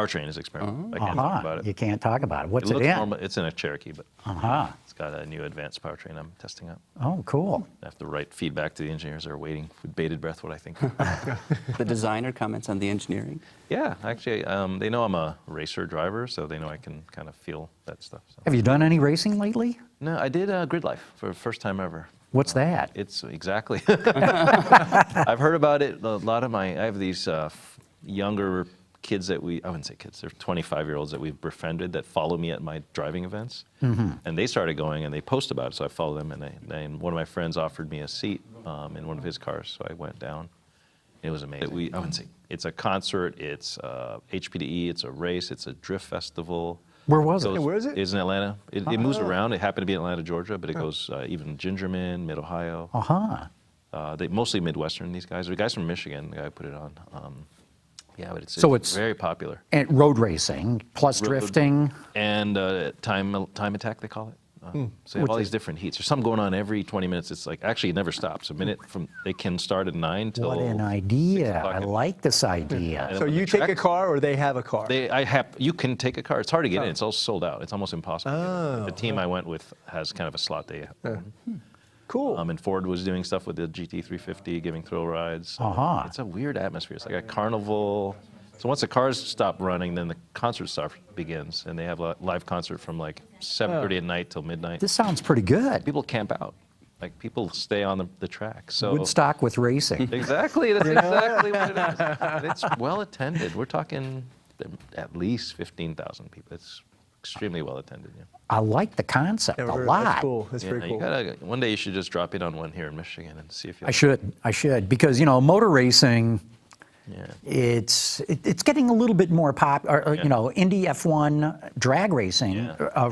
powertrain is experimental. I can't talk about it. You can't talk about it. What's it looks in? normal. It's in a Cherokee, but it's got a new advanced powertrain I'm testing out. Oh, cool. I have to write feedback to the engineers. They're waiting with bated breath what I think. The designer comments on the engineering? Yeah, actually, they know I'm a racer driver, so they know I can kind of feel that stuff. So. Have you done any racing lately? No, I did Grid Life for the first time ever. What's that? It's exactly. I've heard about it. A lot of I have these younger kids that I wouldn't say kids, they're 25-year-olds that we've befriended that follow me at my driving events. And they started going and they post about it, so I follow them. And one of my friends offered me a seat in one of his cars, so I went down. It was amazing. I wouldn't say it's a concert, it's HPDE, it's a race, it's a drift festival. Where was it? Where is it? It's in Atlanta. It moves around. It happened to be in Atlanta, Georgia, but it goes even Gingerman, Mid-Ohio. They mostly Midwestern, these guys. The guys from Michigan, the guy who put it on. Yeah, but it's very popular. And road racing, plus drifting. And time attack, they call it. So they have all these different heats. There's something going on every 20 minutes. It's like, actually, it never stops. A minute from, they can start at 9 till What an idea. I like this idea. So you take a car or they have a car? You can take a car. It's hard to get in. It's all sold out. It's almost impossible. The team I went with has kind of a slot they have. Cool. And Ford was doing stuff with the GT350, giving thrill rides. It's a weird atmosphere. It's like a carnival. So once the cars stop running, then the concert begins, and they have a live concert from like 7:30 at night till midnight. This sounds pretty good. People camp out. Like people stay on the track. So Woodstock with racing. Exactly. That's exactly what it is. And it's well attended. We're talking at least 15,000 people. It's extremely well attended. Yeah. I like the concept a lot. That's cool. That's very cool. One day you should just drop in on one here in Michigan and see if you. I should, because motor racing. Yeah. It's getting a little bit more popular. Indy F1 drag racing,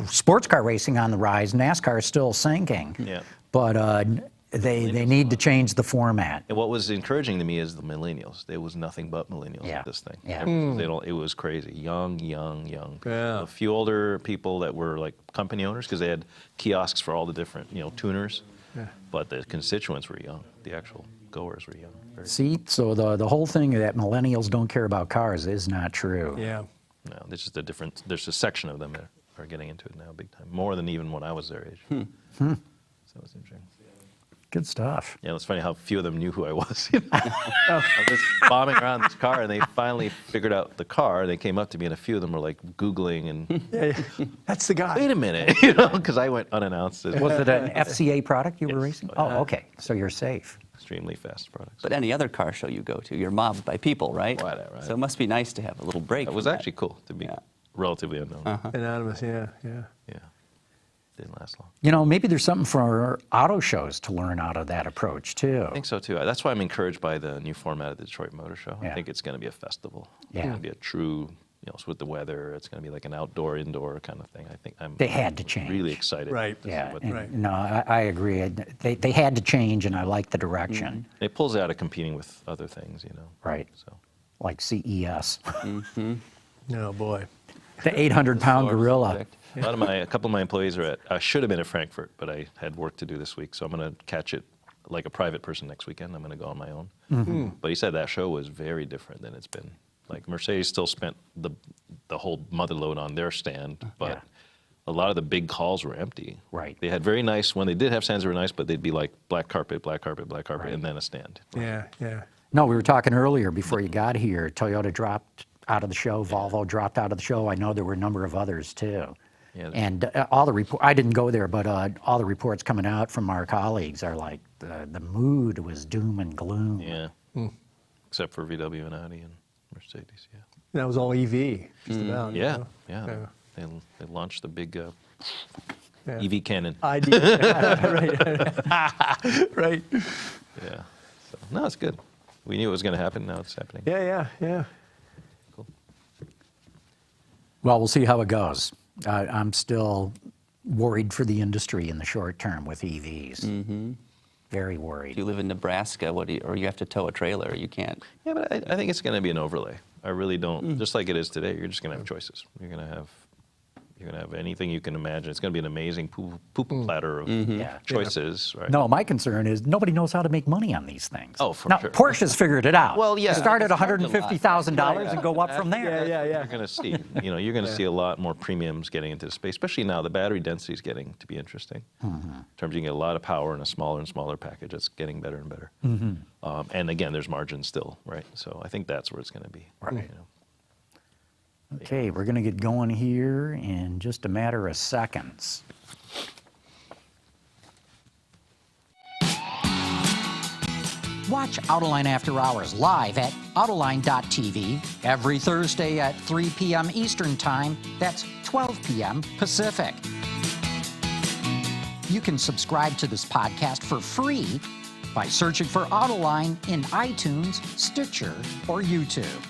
sports car racing on the rise. NASCAR is still sinking. Yeah. But they need to change the format. And what was encouraging to me is the millennials. There was nothing but millennials at this thing. Yeah. It was crazy. Young. Yeah. A few older people that were like company owners because they had kiosks for all the different tuners. Yeah. But the constituents were young. The actual goers were young. See, so the whole thing that millennials don't care about cars is not true. Yeah. No, there's just there's a section of them that are getting into it now big time. More than even when I was their age. So it's interesting. Good stuff. Yeah, it's funny how few of them knew who I was. I was just bombing around this car, and they finally figured out the car. They came up to me, and a few of them were like Googling and, That's the guy. wait a minute, because I went unannounced. Was it an FCA product you were Yes. racing? Oh, okay. So you're safe. Extremely fast products. But any other car show you go to, you're mobbed by people, right? Right. So it must be nice to have a little break. It was from that. actually cool to be relatively unknown. Anonymous, yeah. Yeah, didn't last long. Maybe there's something for auto shows to learn out of that approach, too. I think so, too. That's why I'm encouraged by the new format of the Detroit Motor Show. I think it's going to be a festival. Yeah. It's going to be a true, with the weather, it's going to be like an outdoor-indoor kind of thing. I think They had to change. really excited. Right. to see Yeah. what No, I agree. They had to change, and I like the direction. It pulls out of competing with other things, Right. So Like CES. Oh, boy. The 800-pound gorilla. a couple of my employees I should have been at Frankfurt, but I had work to do this week, so I'm going to catch it like a private person next weekend. I'm going to go on my own. But he said that show was very different than it's been. Like Mercedes still spent the whole mother load on their stand, but a lot of the big halls were empty. Right. They had very nice, when they did have stands, they were nice, but they'd be like black carpet, and then a stand. Yeah. No, we were talking earlier before you got here. Toyota dropped out of the show. Volvo dropped out of the show. I know there were a number of others, too. Yeah. And all the I didn't go there, but all the reports coming out from our colleagues are like the mood was doom and gloom. Yeah. Except for VW and Audi and Mercedes, That was all EV, just about. Yeah. They launched the big EV cannon. ID. Right. Yeah. So, no, it's good. We knew it was going to happen. Now it's happening. Yeah. Cool. Well, we'll see how it goes. I'm still worried for the industry in the short term with EVs. Very worried. If you live in Nebraska, or you have to tow a trailer, you can't. Yeah, but I think it's going to be an overlay. I really don't. Just like it is today, you're just going to have choices. You're going to You're going to have anything you can imagine. It's going to be an amazing poop platter of choices, right? No, my concern is nobody knows how to make money on these things. Oh, for now, sure. Porsche's figured it out. Well, yeah. They start at They charge a lot. $150,000 and go up from there. Yeah. You're going to see, you're going to see a lot more premiums getting into the space, especially now the battery density is getting to be interesting. In terms of you get a lot of power in a smaller and smaller package. It's getting better and better. And again, there's margin still, right? So I think that's where it's going to be. Right. You know. Okay, we're going to get going here in just a matter of seconds. Watch Autoline After Hours live at Autoline.tv every Thursday at 3 p.m. Eastern Time. That's 12 p.m. Pacific. You can subscribe to this podcast for free by searching for Autoline in iTunes, Stitcher, or YouTube.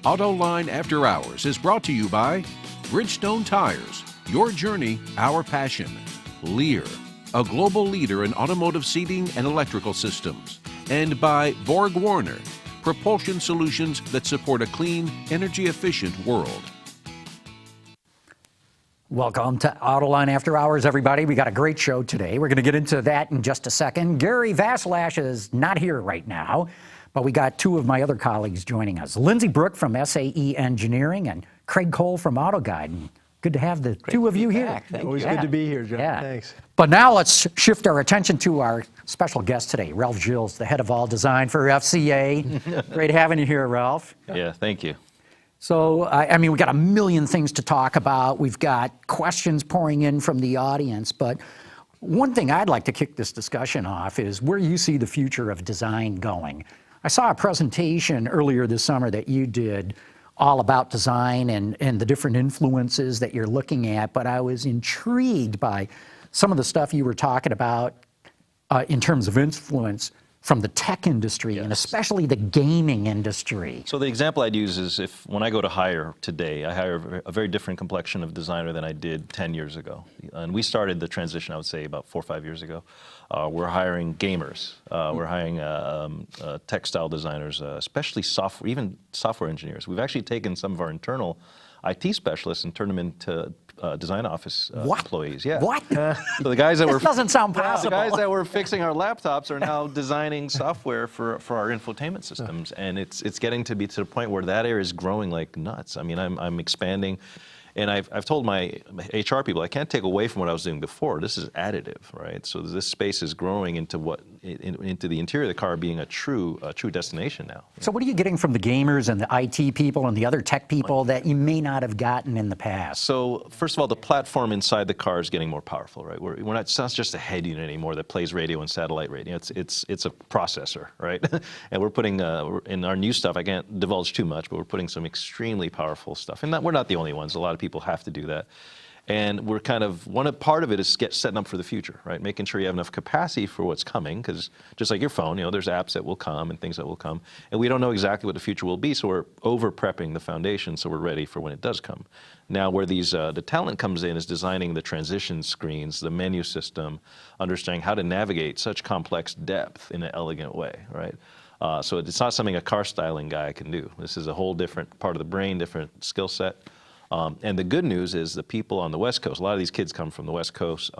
Autoline After Hours is brought to you by Bridgestone Tires, your journey, our passion. Lear, a global leader in automotive seating and electrical systems. And by Borg Warner, propulsion solutions that support a clean, energy-efficient world. Welcome to Autoline After Hours, everybody. We got a great show today. We're going to get into that in just a second. Gary Vasilash is not here right now, but we got two of my other colleagues joining us. Lindsay Brooke from SAE Engineering and Craig Cole from AutoGuide. And good to have the two of you here. back. Thank Always you. good to be here, John. Yeah. Thanks. But now let's shift our attention to our special guest today, Ralph Gilles, the head of all design for FCA. Great having you here, Ralph. Yeah, thank you. So, I mean, we got a million things to talk about. We've got questions pouring in from the audience. But one thing I'd like to kick this discussion off is where you see the future of design going. I saw a presentation earlier this summer that you did all about design and the different influences that you're looking at. But I was intrigued by some of the stuff you were talking about in terms of influence from the tech industry and especially the gaming industry. So the example I'd use is when I go to hire today, I hire a very different complexion of designer than I did 10 years ago. And we started the transition, I would say, about 4 or 5 years ago. We're hiring gamers. We're hiring textile designers, especially software, even software engineers. We've actually taken some of our internal IT specialists and turned them into design office employees. Yeah. What? So the guys that were doesn't sound the possible. guys that were fixing our laptops are now designing software for our infotainment systems, and it's getting to be to the point where that area is growing like nuts. I mean, I'm expanding. And I've told my HR people I can't take away from what I was doing before. This is additive, right? So this space is growing into into the interior of the car being a true destination now. So what are you getting from the gamers and the IT people and the other tech people that you may not have gotten in the past? So first of all, the platform inside the car is getting more powerful, right? We're not, it's not just a head unit anymore that plays radio and satellite radio. It's a processor, right? And we're putting in our new stuff. I can't divulge too much, but we're putting some extremely powerful stuff. And we're not the only ones. A lot of people have to do that. And we're kind of, part of it is setting up for the future, right? Making sure you have enough capacity for what's coming, because just like your phone, there's apps that will come and things that will come. And we don't know exactly what the future will be, so we're over-prepping the foundation so we're ready for when it does come. Now, where the talent comes in is designing the transition screens, the menu system, understanding how to navigate such complex depth in an elegant way, right? So it's not something a car styling guy can do. This is a whole different part of the brain, different skill set. And the good news is the people on the West Coast, a lot of these kids come from the West Coast,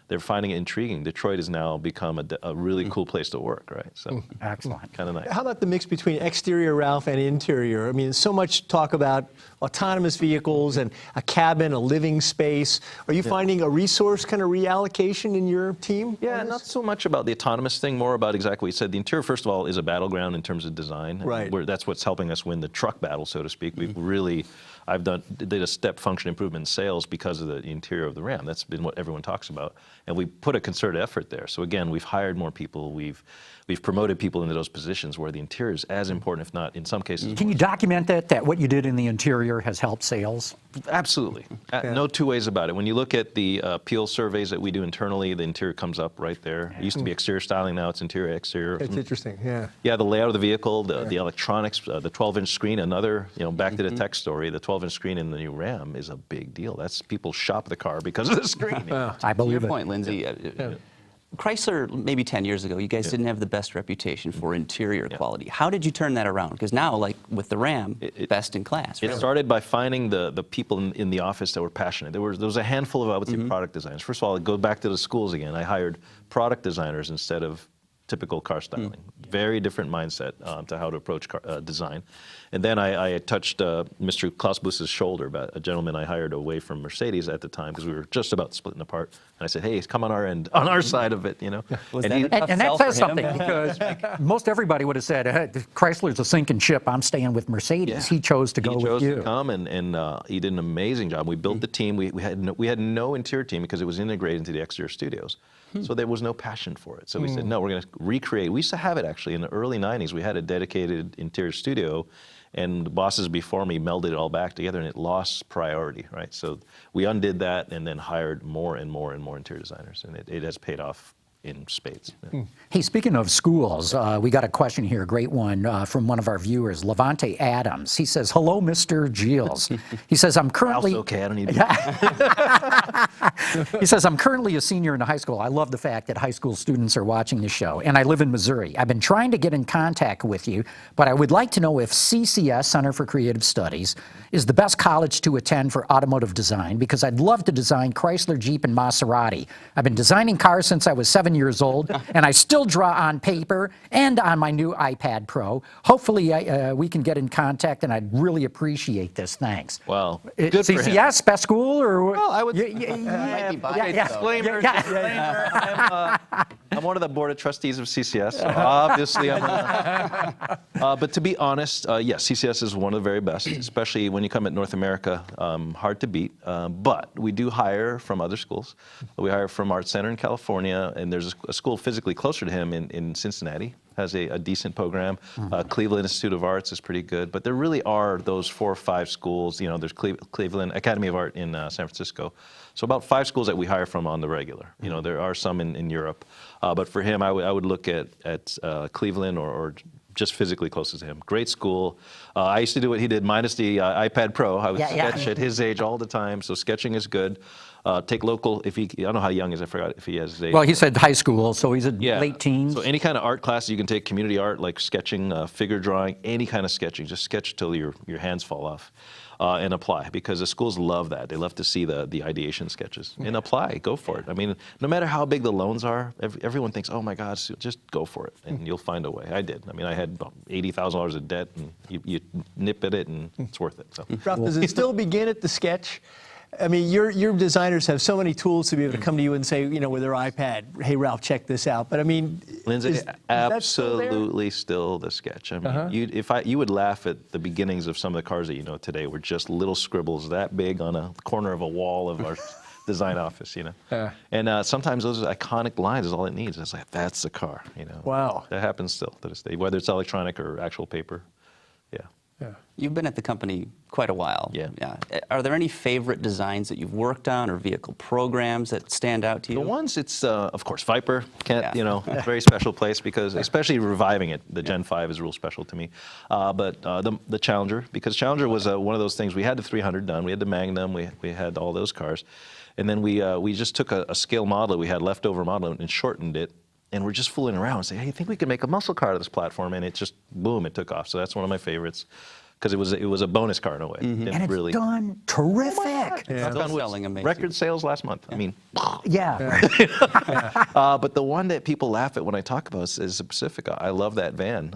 they're finding it intriguing. Detroit has now become a really cool place to work, right? So Excellent. kind of nice. How about the mix between exterior, Ralph, and interior? I mean, so much talk about autonomous vehicles and a cabin, a living space. Are you finding a resource kind of reallocation in your team? Yeah, not so much about the autonomous thing, more about exactly what you said. The interior, first of all, is a battleground in terms of design. Right. That's what's helping us win the truck battle, so to speak. We've really, did a step function improvement in sales because of the interior of the Ram. That's been what everyone talks about. And we put a concerted effort there. So again, we've hired more people. We've promoted people into those positions where the interior is as important, if not in some cases. Can you document that what you did in the interior has helped sales? Absolutely. No two ways about it. When you look at the Peel surveys that we do internally, the interior comes up right there. It used to be exterior styling, now it's interior, exterior. It's interesting, yeah. Yeah, the layout of the vehicle, the electronics, the 12-inch screen, another, back to the tech story, the 12-inch screen in the new Ram is a big deal. That's people shop the car because of the screen. I To believe your it. point, Lindsay, Chrysler, maybe 10 years ago, you guys didn't have the best reputation for interior quality. How did you turn that around? Because now, like with the Ram, best in class. It Really. started by finding the people in the office that were passionate. There was a handful of, I would say, product designers. First of all, go back to the schools again. I hired product designers instead of typical car styling. Very different mindset to how to approach design. And then I touched Mr. Klaus Buss's shoulder about a gentleman I hired away from Mercedes at the time because we were just about splitting apart. And I said, hey, come on our end, on our side of it, you know. Was and that he- a tough And sell that for says him? something because most everybody would have said, hey, Chrysler's a sinking ship. I'm staying with Mercedes. He chose to go He chose with you. to come, and he did an amazing job. We built the team. We had no interior team because it was integrated into the exterior studios. So there was no passion for it. So we said, no, we're going to recreate. We used to have it actually in the early 90s. We had a dedicated interior studio, and the bosses before me melded it all back together, and it lost priority, right? So we undid that and then hired more and more and more interior designers, and it has paid off in spades. Yeah. Hey, speaking of schools, we got a question here, a great one from one of our viewers, Levante Adams. He says, hello, Mr. Gilles. He says, I'm currently... Ralph's okay, I don't need He says, I'm currently a senior in high school. I love the fact that high school students are watching the show, and I live in Missouri. I've been trying to get in contact with you, but I would like to know if CCS, Center for Creative Studies, is the best college to attend for automotive design, because I'd love to design Chrysler, Jeep, and Maserati. I've been designing cars since I was 7 years old, and I still draw on paper and on my new iPad Pro. Hopefully, we can get in contact, and I'd really appreciate this. Thanks. Well, good for him. CCS, best school, or Well, I would. Might be biased, though. Disclaimer. I'm one of the board of trustees of CCS, so obviously I'm. But to be honest, yes, CCS is one of the very best, especially when you come at North America. Hard to beat, but we do hire from other schools. We hire from Art Center in California, and there's a school physically closer to him in Cincinnati. Has a decent program. Cleveland Institute of Arts is pretty good, but there really are those 4 or 5 schools. You know, there's Cleveland Academy of Art in San Francisco. So about 5 schools that we hire from on the regular. You know, there are some in Europe, but for him, I would look at Cleveland or just physically closest to him. Great school. I used to do what he did, minus the iPad Pro. I would sketch at his age all the time, so sketching is good. Take local, I don't know how young he is, I forgot if he has his age. Well, he said high school, so he's in late teens. So any kind of art class you can take, community art like sketching, figure drawing, any kind of sketching. Just sketch till your hands fall off and apply, because the schools love that. They love to see the ideation sketches. And apply, go for it. I mean, no matter how big the loans are, everyone thinks, oh my God, just go for it and you'll find a way. I did. I mean, I had $80,000 of debt, and you nip at it and it's worth it. So. Ralph, does it still begin at the sketch? I mean, your designers have so many tools to be able to come to you and say, you know, with their iPad, hey, Ralph, check this out. But I mean, Lindsay, is that still there? absolutely still the sketch. I mean, you would laugh at the beginnings of some of the cars that you know today were just little scribbles that big on a corner of a wall of our design office, you know. And sometimes those iconic lines is all it needs. It's like, that's the car, you know. Wow. That happens still to this day, whether it's electronic or actual paper. Yeah. You've been at the company quite a while. Yeah. Are there any favorite designs that you've worked on or vehicle programs that stand out to you? The ones, it's, of course, Viper, Yeah. you know, very special place because, especially reviving it, the Gen 5 is real special to me. But the Challenger, because Challenger was one of those things, we had the 300 done, we had the Magnum, we had all those cars. And then we just took a scale model, we had leftover model, and shortened it. And we're just fooling around and say, hey, I think we can make a muscle car out of this platform. And it just, boom, it took off. So that's one of my favorites. Because it was a bonus car in a way. And it's done terrific. Still Knock on wood. selling amazing. Record sales last month. I mean, Yeah. but the one that people laugh at when I talk about is the Pacifica. I love that van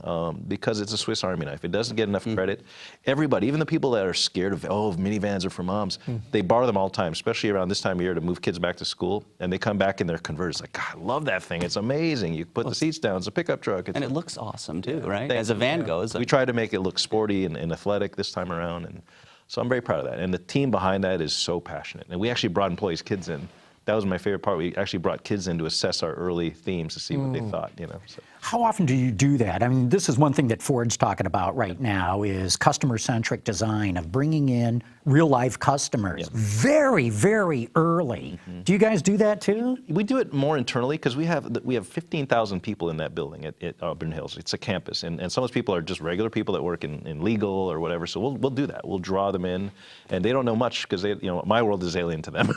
because it's a Swiss Army knife. It doesn't get enough credit. Everybody, even the people that are scared of, minivans are for moms, they borrow them all the time, especially around this time of year to move kids back to school. And they come back and they're converted. It's like, God, I love that thing. It's amazing. You put the seats down. It's a pickup truck. And it looks awesome too, right? As a van goes. We try to make it look sporty and athletic this time around, and so I'm very proud of that. And the team behind that is so passionate. And we actually brought employees' kids in. That was my favorite part. We actually brought kids in to assess our early themes to see what they thought, you know. So. How often do you do that? I mean, this is one thing that Ford's talking about right now is customer-centric design, of bringing in real life customers very, very early. Do you guys do that too? We do it more internally because we have 15,000 people in that building at Auburn Hills. It's a campus, and some of those people are just regular people that work in legal or whatever. So we'll do that. We'll draw them in, and they don't know much because my world is alien to them.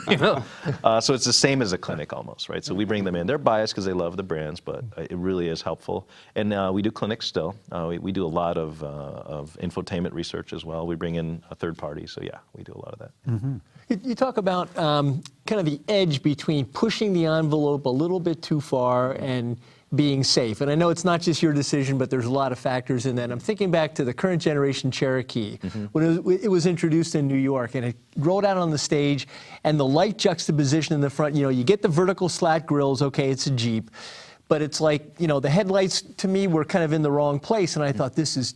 So it's the same as a clinic almost, right? So we bring them in. They're biased because they love the brands, but it really is helpful. And we do clinics still. We do a lot of infotainment research as well. We bring in a third party. So yeah, we do a lot of that. You talk about kind of the edge between pushing the envelope a little bit too far and being safe. And I know it's not just your decision, but there's a lot of factors in that. I'm thinking back to the current generation Cherokee, when it was introduced in New York, and it rolled out on the stage, and the light juxtaposition in the front, you get the vertical slat grills, okay, it's a Jeep. But it's like, the headlights to me were kind of in the wrong place. And I thought, this is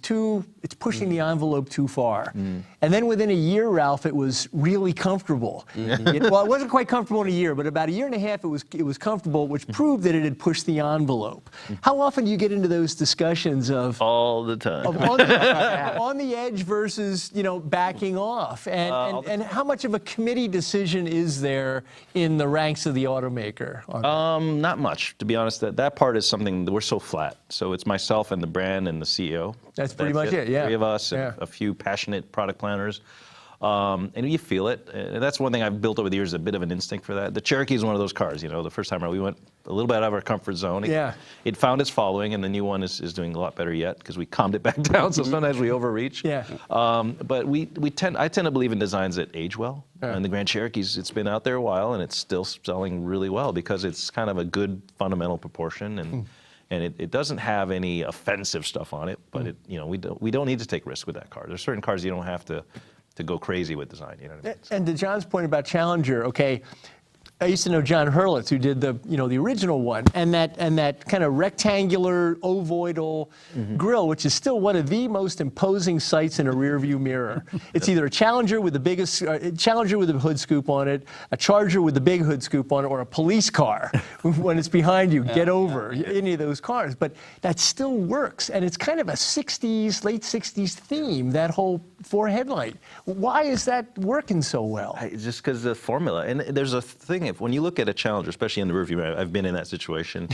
it's pushing the envelope too far. And then within a year, Ralph, it was really comfortable. Well, it wasn't quite comfortable in a year, but about a year and a half, it was comfortable, which proved that it had pushed the envelope. How often do you get into those discussions of All the time. on the edge versus, backing off? And how much of a committee decision is there in the ranks of the automaker? Not much, to be honest. That part is something that we're so flat. So it's myself and the brand and the CEO. That's pretty much it, yeah. Three of us, Yeah. and a few passionate product planners. And you feel it. And that's one thing I've built over the years, a bit of an instinct for that. The Cherokee is one of those cars. The first time around, we went a little bit out of our comfort zone. It found its following, and the new one is doing a lot better yet because we calmed it back down. So sometimes we overreach. Yeah. But I tend to believe in designs that age well. And the Grand Cherokee's, it's been out there a while, and it's still selling really well because it's kind of a good fundamental proportion, and it doesn't have any offensive stuff on it. But we don't need to take risks with that car. There's certain cars you don't have to go crazy with design. You know what I mean? And to John's point about Challenger, okay, I used to know John Hurlitz, who did the original one, and that kind of rectangular ovoidal grill, which is still one of the most imposing sights in a rearview mirror. It's either a Challenger with the biggest Challenger with a hood scoop on it, a Charger with the big hood scoop on it, or a police car when it's behind you. Get over any of those cars, but that still works, and it's kind of a '60s, late '60s theme. That whole four headlight. Why is that working so well? Just because the formula, and there's a thing. When you look at a Challenger, especially in the rearview mirror, I've been in that situation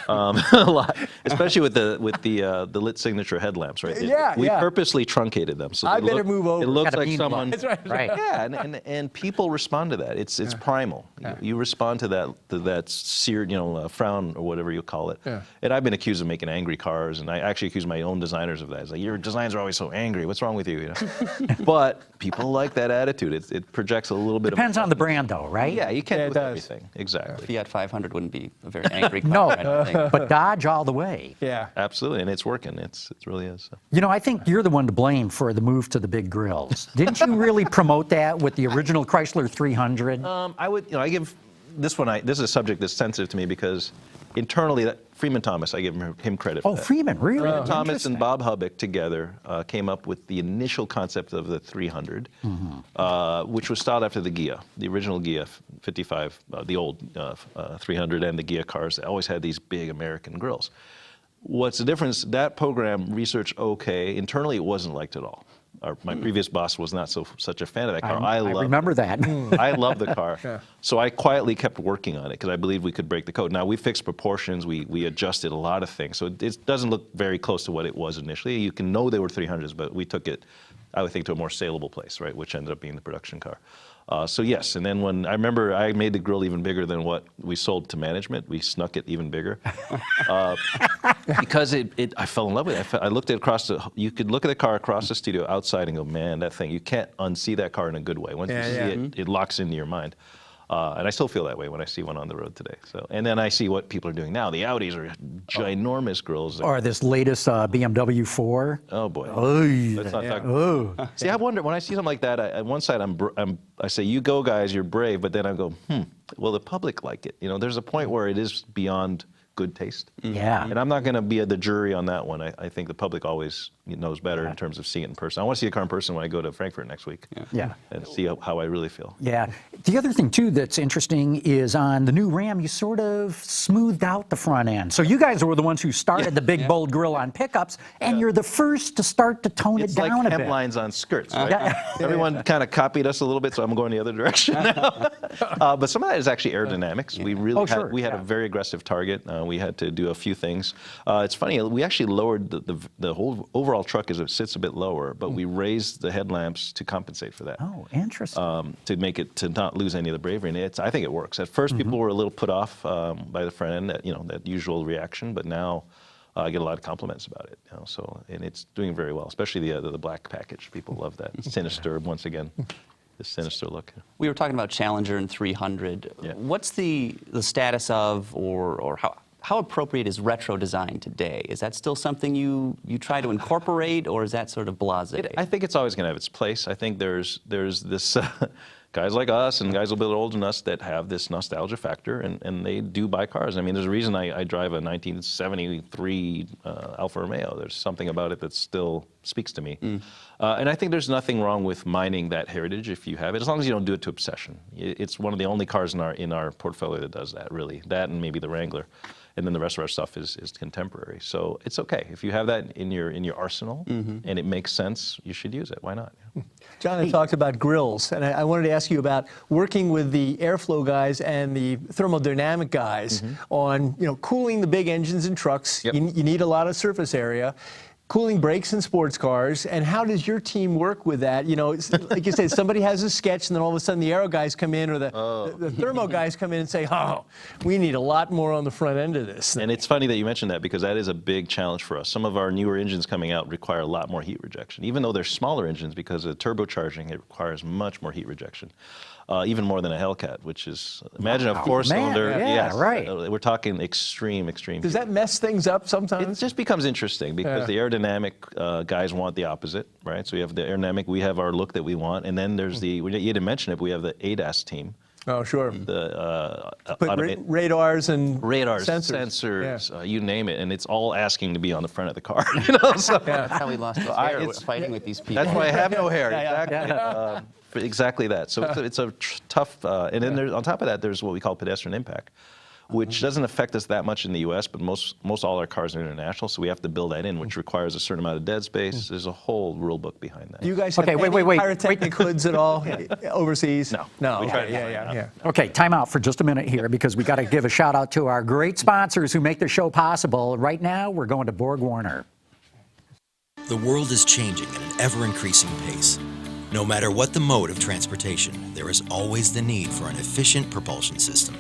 a lot, especially with the lit signature headlamps, right? We purposely truncated them. So I better move over. It looks Got a like beam someone. block. Right. Yeah, and people respond to that. It's primal. You respond to that seared, frown or whatever you call it. Yeah. And I've been accused of making angry cars, and I actually accuse my own designers of that. It's like, your designs are always so angry. What's wrong with you? But people like that attitude. It projects a little bit. Depends on the brand though, right? Yeah, you can't Yeah, it do does. everything. Exactly. Fiat 500 wouldn't be a very angry car. No, I don't think. but Dodge all the way. Yeah. Absolutely, and it's working. It really is. So. I think you're the one to blame for the move to the big grills. Didn't you really promote that with the original Chrysler 300? I would, I give this one. This is a subject that's sensitive to me because internally, Freeman Thomas, I give him credit for that. Freeman, really? Freeman Thomas Interesting. and Bob Hubbock together came up with the initial concept of the 300, which was styled after the Ghia, the original Ghia 55, the old 300 and the Ghia cars. They always had these big American grills. What's the difference? That program researched okay. Internally, it wasn't liked at all. My previous boss was not such a fan of that car. I remember that. I love the car. So I quietly kept working on it because I believed we could break the code. Now, we fixed proportions. We adjusted a lot of things. So it doesn't look very close to what it was initially. You can know they were 300s, but we took it, I would think, to a more saleable place, right, which ended up being the production car. So yes, and then when I remember I made the grill even bigger than what we sold to management. We snuck it even bigger because I fell in love with it. I looked at you could look at the car across the studio outside and go, man, that thing, you can't unsee that car in a good way. Once you see it, it locks into your mind. And I still feel that way when I see one on the road today. So, and then I see what people are doing now. The Audis are ginormous grills. Or this latest BMW 4. Oh boy. Oy. Let's not talk about it. See, I wonder when I see something like that. On one side, I say, "You go, guys, you're brave," but then I go, "Will the public like it?" There's a point where it is beyond good taste. Yeah. And I'm not going to be the jury on that one. I think the public always knows better in terms of seeing it in person. I want to see the car in person when I go to Frankfurt next week. Yeah. And see how I really feel. Yeah. The other thing, too, that's interesting is on the new Ram, you sort of smoothed out the front end. So you guys were the ones who started the big, bold grill on pickups, and you're the first to start to tone It's it down like a bit. hemlines on skirts, right? Everyone kind of copied us a little bit, so I'm going the other direction now. But some of that is actually aerodynamics. We really had a very aggressive target. We had to do a few things. It's funny, we actually lowered the whole overall truck as it sits a bit lower, but we raised the headlamps to compensate for that. Oh, interesting. To make it, to not lose any of the bravery. And I think it works. At first, people were a little put off by the front end, that usual reaction, but now I get a lot of compliments about it. So, and it's doing very well, especially the black package. People love that sinister, once again, the sinister look. We were talking about Challenger and 300. Yeah. What's the status of, or how appropriate is retro design today? Is that still something you try to incorporate, or is that sort of blasé? I think it's always going to have its place. I think there's this guys like us and guys a little bit older than us that have this nostalgia factor, and they do buy cars. I mean, there's a reason I drive a 1973 Alfa Romeo. There's something about it that still speaks to me. And I think there's nothing wrong with mining that heritage if you have it, as long as you don't do it to obsession. It's one of the only cars in our portfolio that does that, really. That and maybe the Wrangler. And then the rest of our stuff is contemporary. So it's okay. If you have that in your arsenal and it makes sense, you should use it. Why not? John had talked about grills, and I wanted to ask you about working with the airflow guys and the thermodynamic guys on cooling the big engines in trucks. Yep. You need a lot of surface area. Cooling brakes in sports cars, and how does your team work with that? Like you said, somebody has a sketch, and then all of a sudden the aero guys come in, or the thermo guys come in and say, "Oh, we need a lot more on the front end of this." And it's funny that you mentioned that, because that is a big challenge for us. Some of our newer engines coming out require a lot more heat rejection, even though they're smaller engines, because of turbocharging, it requires much more heat rejection. Even more than a Hellcat, which is, imagine a four-cylinder. Yeah, right. We're talking extreme. Does that mess things up sometimes? It just becomes interesting, because the aerodynamic guys want the opposite, right? So we have the aerodynamic, we have our look that we want, and then there's you didn't mention it, but we have the ADAS team. Oh, sure. The radars and sensors, you name it, and it's all asking to be on the front of the car. So That's how we lost his hair fighting with these people. that's why I have no hair. Exactly. Exactly that. So it's a tough, and then on top of that, there's what we call pedestrian impact, which doesn't affect us that much in the U.S., but most all our cars are international, so we have to build that in, which requires a certain amount of dead space. There's a whole rule book behind that. Do you guys have Okay, wait. pyrotechnic hoods at all overseas? No. We try Okay, to yeah. Okay, time out for just a minute here, because we got to give a shout out to our great sponsors who make the show possible. Right now, we're going to Borg Warner. The world is changing at an ever-increasing pace. No matter what the mode of transportation, there is always the need for an efficient propulsion system.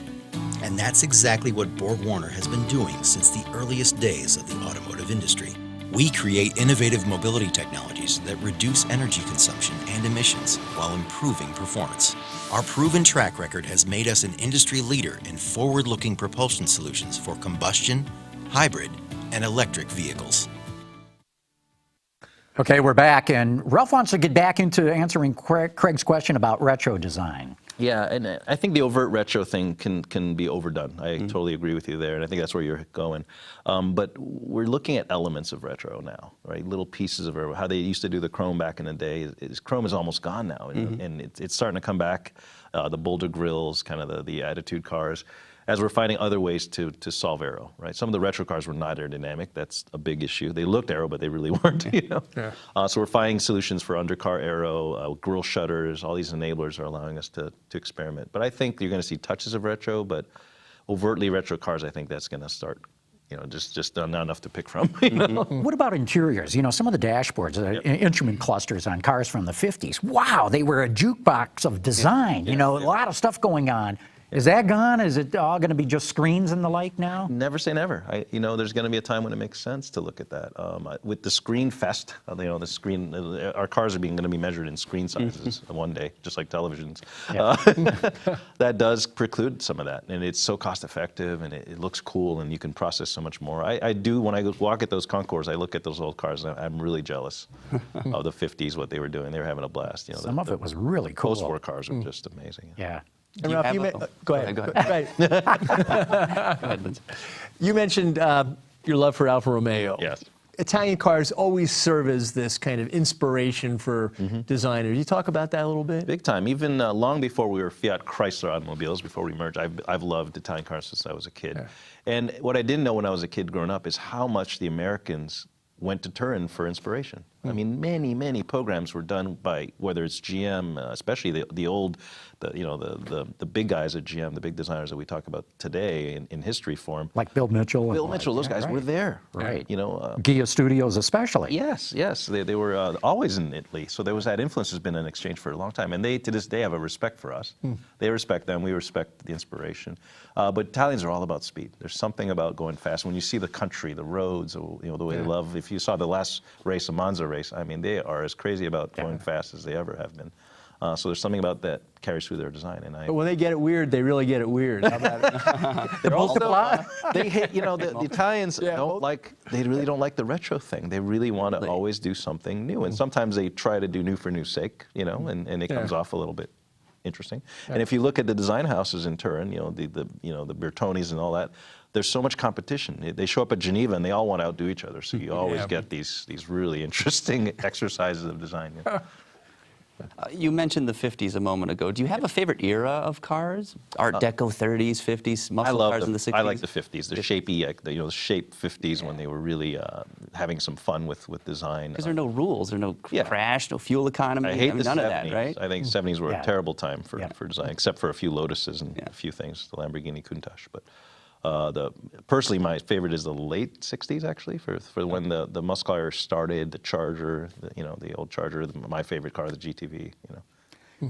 And that's exactly what Borg Warner has been doing since the earliest days of the automotive industry. We create innovative mobility technologies that reduce energy consumption and emissions while improving performance. Our proven track record has made us an industry leader in forward-looking propulsion solutions for combustion, hybrid, and electric vehicles. Okay, we're back, and Ralph wants to get back into answering Craig's question about retro design. Yeah, and I think the overt retro thing can be overdone. I totally agree with you there, and I think that's where you're going. But we're looking at elements of retro now, right? Little pieces of retro. How they used to do the chrome back in the day. Chrome is almost gone now, and it's starting to come back. The Boulder grills, kind of the attitude cars, as we're finding other ways to solve aero, right? Some of the retro cars were not aerodynamic. That's a big issue. They looked aero, but they really weren't, So we're finding solutions for undercar aero, grill shutters. All these enablers are allowing us to experiment. But I think you're going to see touches of retro, but overtly retro cars, I think that's going to start, just not enough to pick from. What about interiors? Some of the dashboards, instrument clusters on cars from the 50s. Wow, they were a jukebox of design. A lot of stuff going on. Is that gone? Is it all going to be just screens and the like now? Never say never. There's going to be a time when it makes sense to look at that. With the screen fest, the screen, our cars are going to be measured in screen sizes one day, just like televisions. Yeah. That does preclude some of that, and it's so cost effective, and it looks cool, and you can process so much more. I do, when I walk at those concours, I look at those old cars, and I'm really jealous of the 50s, what they were doing. They were having a blast. Some of it was really cool. Post-war cars were just amazing. Yeah. And Ralph, go ahead. Go ahead. Go ahead, Lindsay. You mentioned your love for Alfa Romeo. Yes. Italian cars always serve as this kind of inspiration for designers. You talk about that a little bit? Big time. Even long before we were Fiat Chrysler automobiles, before we merged, I've loved Italian cars since I was a kid. Yeah. And what I didn't know when I was a kid growing up is how much the Americans went to Turin for inspiration. I mean, many programs were done by, whether it's GM, especially the old, the big guys at GM, the big designers that we talk about today in history form. Like Bill Mitchell. Bill Mitchell, those guys were there. Right. You Gilles Studios especially. Yes, they were always in Italy. So there was that influence has been in exchange for a long time. And they, to this day, have a respect for us. They respect them. We respect the inspiration. But Italians are all about speed. There's something about going fast. When you see the country, the roads, the way they love. If you saw the last race, a Monza race, I mean, they are as crazy about going fast as they ever have been. So there's something about that carries through their design. And But when they get it weird, they really get it weird. How about it? they're also, they hate, the Italians they really don't like the retro thing. They really want to always do something new. And sometimes they try to do new for new sake, and it comes off a little bit interesting. And if you look at the design houses in Turin, the Bertonis and all that, there's so much competition. They show up at Geneva and they all want to outdo each other. So you always get these really interesting exercises of design. You mentioned the 50s a moment ago. Do you have a favorite era of cars? Art Deco 30s, 50s, muscle cars in the 60s? I like the 50s, the shapey, the shape 50s when they were really having some fun with design. Because there are no rules, there are no crash, no fuel economy. I hate the none 70s. of that, right? I think 70s were a terrible time for design, except for a few Lotuses and a few things, the Lamborghini Countach. But personally, my favorite is the late 60s, actually, for when the muscle car started, the Charger, the old Charger, my favorite car, the GTV,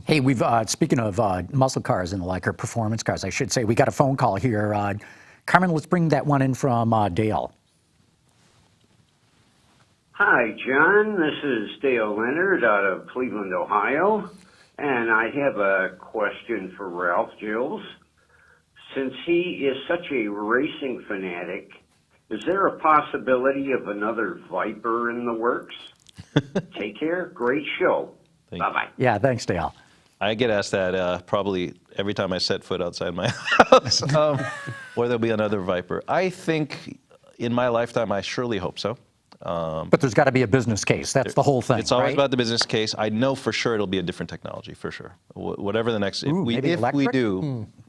Hey, we've speaking of muscle cars and the like, or performance cars, I should say, we got a phone call here. Carmen, let's bring that one in from Dale. Hi, John. This is Dale Leonard out of Cleveland, Ohio, and I have a question for Ralph Gilles. Since he is such a racing fanatic, is there a possibility of another Viper in the works? Take care. Great show. Bye-bye. Yeah, thanks, Dale. I get asked that probably every time I set foot outside my house, where there'll be another Viper. I think in my lifetime, I surely hope so. But there's got to be a business case. That's the whole thing. It's always right? about the business case. I know for sure it'll be a different technology, for sure. Whatever the next,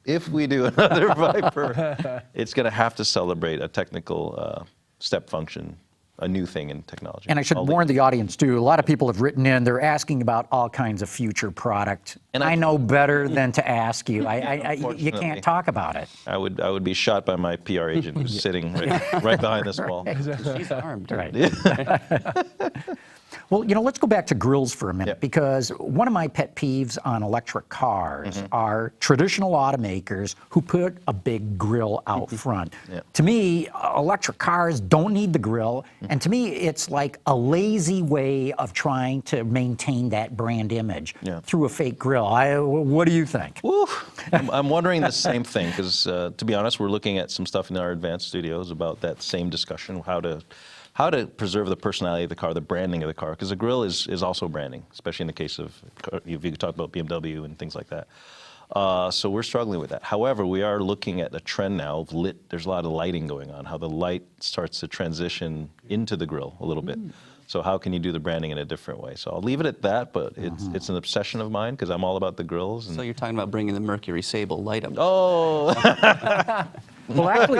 if we do another Viper, it's going to have to celebrate a technical step function, a new thing in technology. And I should warn the audience too, a lot of people have written in, they're asking about all kinds of future product. And I know better than to ask you. You can't talk about it. I would be shot by my PR agent who's sitting right behind this wall. She's armed. Right. Well, let's go back to grills for a minute, because one of my pet peeves on electric cars are traditional automakers who put a big grill out front. To me, electric cars don't need the grill, and to me, it's like a lazy way of trying to maintain that brand image through a fake grill. What do you think? I'm wondering the same thing, because to be honest, we're looking at some stuff in our advanced studios about that same discussion, how to preserve the personality of the car, the branding of the car, because the grill is also branding, especially in the case of, if you talk about BMW and things like that. So we're struggling with that. However, we are looking at a trend now of lit. There's a lot of lighting going on, how the light starts to transition into the grill a little bit. So how can you do the branding in a different way? So I'll leave it at that, but it's an obsession of mine because I'm all about the grills. And so you're talking about bringing the Mercury Sable light up. Oh! Well, actually,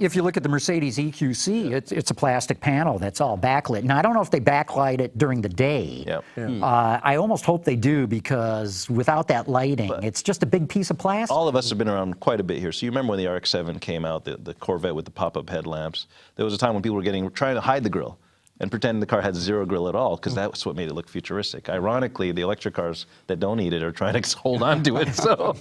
if you look at the Mercedes EQC, it's a plastic panel that's all backlit. Now, I don't know if they backlight it during the day. I almost hope they do, because without that lighting, it's just a big piece of plastic. All of us have been around quite a bit here. So you remember when the RX-7 came out, the Corvette with the pop-up headlamps? There was a time when people were trying to hide the grill and pretend the car had zero grill at all, because that's what made it look futuristic. Ironically, the electric cars that don't need it are trying to hold on to it. So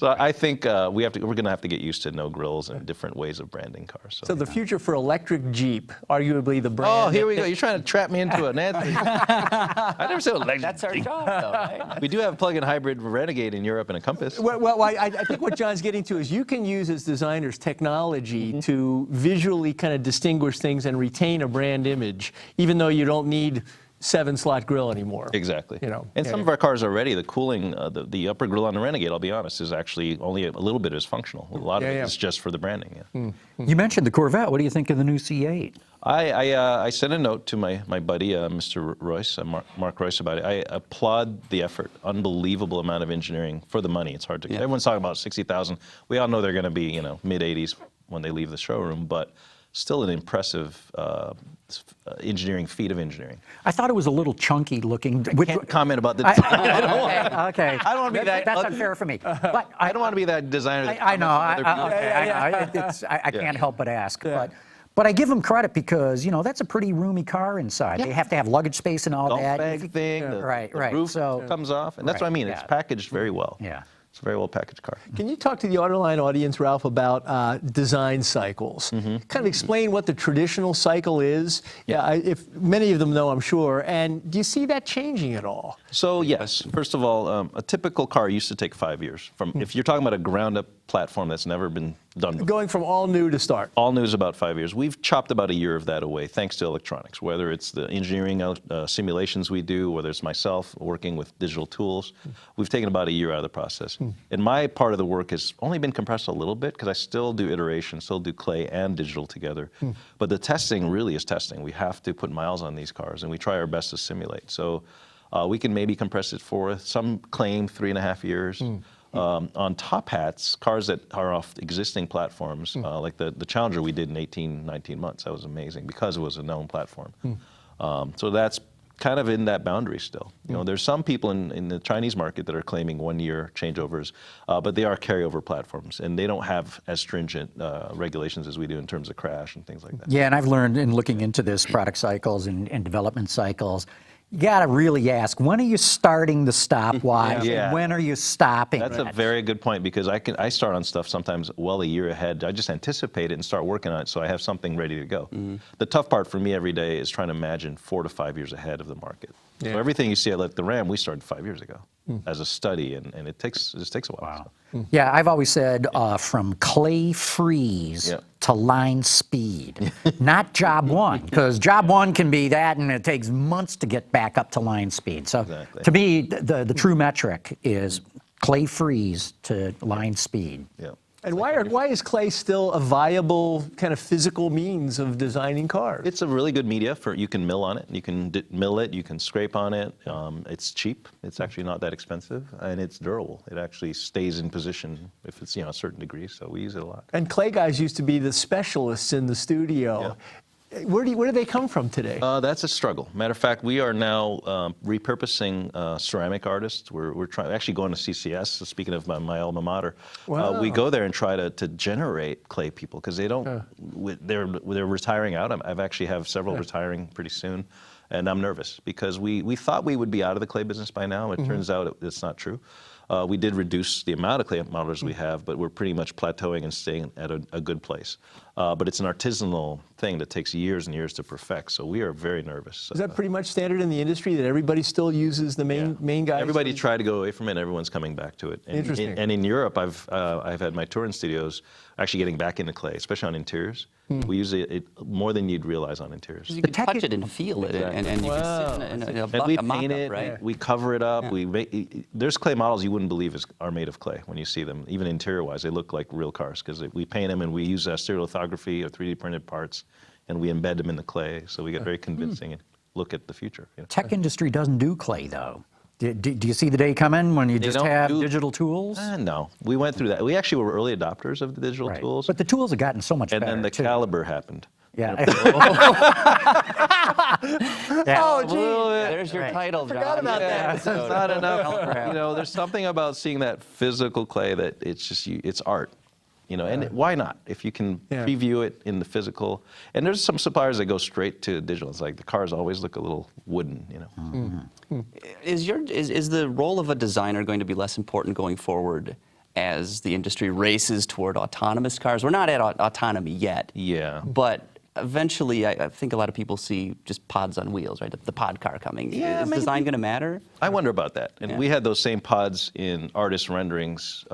I think we're going to have to get used to no grills and different ways of branding cars. So the future for electric Jeep, arguably the brand. Oh, here we go. You're trying to trap me into an answer. I never said electric. That's our job, though, right? We do have a plug-in hybrid Renegade in Europe and a Compass. Well, I think what John's getting to is you can use as designers technology to visually kind of distinguish things and retain a brand image, even though you don't need 7-slot grill anymore. Exactly. You know, and yeah, some of our cars already, the cooling, the upper grill on the Renegade, I'll be honest, is actually only a little bit is functional. A lot of it is just for the branding. Yeah. You mentioned the Corvette. What do you think of the new C8? I sent a note to my buddy, Mr. Royce, Mark Royce, about it. I applaud the effort. Unbelievable amount of engineering for the money. It's hard to. Everyone's talking about 60,000. We all know they're going to be, mid 80s when they leave the showroom, but still an impressive engineering feat of engineering. I thought it was a little chunky looking. I can't comment about the design. Okay. I don't want to be that. That's unfair for me. But I don't want to be that designer. That I know. comments on other I people. know. I can't help but ask. But I give them credit because, that's a pretty roomy car inside. They have to have luggage space and all Golf that. bag thing, the roof comes off, and that's what I mean. It's packaged very well. Yeah. It's a very well packaged car. Can you talk to the Autoline audience, Ralph, about design cycles? Kind of explain what the traditional cycle is. If many of them know, I'm sure. And do you see that changing at all? So yes, first of all, a typical car used to take 5 years. If you're talking about a ground-up platform that's never been done before. Going from all new to start. All new is about 5 years. We've chopped about a year of that away thanks to electronics, whether it's the engineering simulations we do, whether it's myself working with digital tools. We've taken about a year out of the process. And my part of the work has only been compressed a little bit because I still do iteration, still do clay and digital together. But the testing really is testing. We have to put miles on these cars, and we try our best to simulate. So we can maybe compress it for, some claim, 3.5 years. On top hats, cars that are off existing platforms, like the Challenger we did in 18, 19 months. That was amazing because it was a known platform. So that's kind of in that boundary still. There's some people in the Chinese market that are claiming 1-year changeovers, but they are carryover platforms, and they don't have as stringent regulations as we do in terms of crash and things like that. Yeah, and I've learned in looking into this product cycles and development cycles, you got to really ask, when are you starting the stopwatch and when are you stopping That's it? a very good point because I start on stuff sometimes well a year ahead. I just anticipate it and start working on it so I have something ready to go. The tough part for me every day is trying to imagine 4 to 5 years ahead of the market. So everything you see at the Ram, we started 5 years ago as a study, and it just takes a while. Wow. Yeah, I've always said from clay freeze to line speed, not job one, because job one can be that, and it takes months to get back up to line speed. So to me, the true metric is clay freeze to line speed. And why is clay still a viable kind of physical means of designing cars? It's a really good media you can mill on it. You can mill it, you can scrape on it. It's cheap. It's actually not that expensive, and it's durable. It actually stays in position if it's a certain degree, so we use it a lot. And clay guys used to be the specialists in the studio. Where do they come from today? That's a struggle. Matter of fact, we are now repurposing ceramic artists. We're actually going to CCS. So speaking of my alma mater, we go there and try to generate clay people because they don't. They're retiring out. I've actually have several retiring pretty soon, and I'm nervous because we thought we would be out of the clay business by now. It turns out it's not true. We did reduce the amount of clay modelers we have, but we're pretty much plateauing and staying at a good place. But it's an artisanal thing that takes years and years to perfect, so we are very nervous. Is that pretty much standard in the industry that everybody still uses the main guys? Everybody tried to go away from it, and everyone's coming back to it. And, Interesting. And in Europe, I've had my touring studios actually getting back into clay, especially on interiors. We use it more than you'd realize on interiors. You can touch it and feel it, and you can sit in a we mock-up, paint it, right? we cover it up. There's clay models you wouldn't believe are made of clay when you see them. Even interior-wise, they look like real cars because we paint them and we use stereolithography or 3D printed parts, and we embed them in the clay, so we get very convincing look at the future. Tech industry doesn't do clay, though. Do you see the day coming when you just have digital tools? No, we went through that. We actually were early adopters of the digital tools. But the tools have gotten so much better, and then the caliber happened. Yeah. Oh, gee. There's your title, John. Forgot about that. It's not enough. There's something about seeing that physical clay that it's art. And why not? If you can preview it in the physical. And there's some suppliers that go straight to digital. It's like the cars always look a little wooden, Is the role of a designer going to be less important going forward as the industry races toward autonomous cars? We're not at autonomy yet. Yeah. But eventually, I think a lot of people see just pods on wheels, right? The pod car coming. Yeah, is design going to matter? I wonder about that. And we had those same pods in artist renderings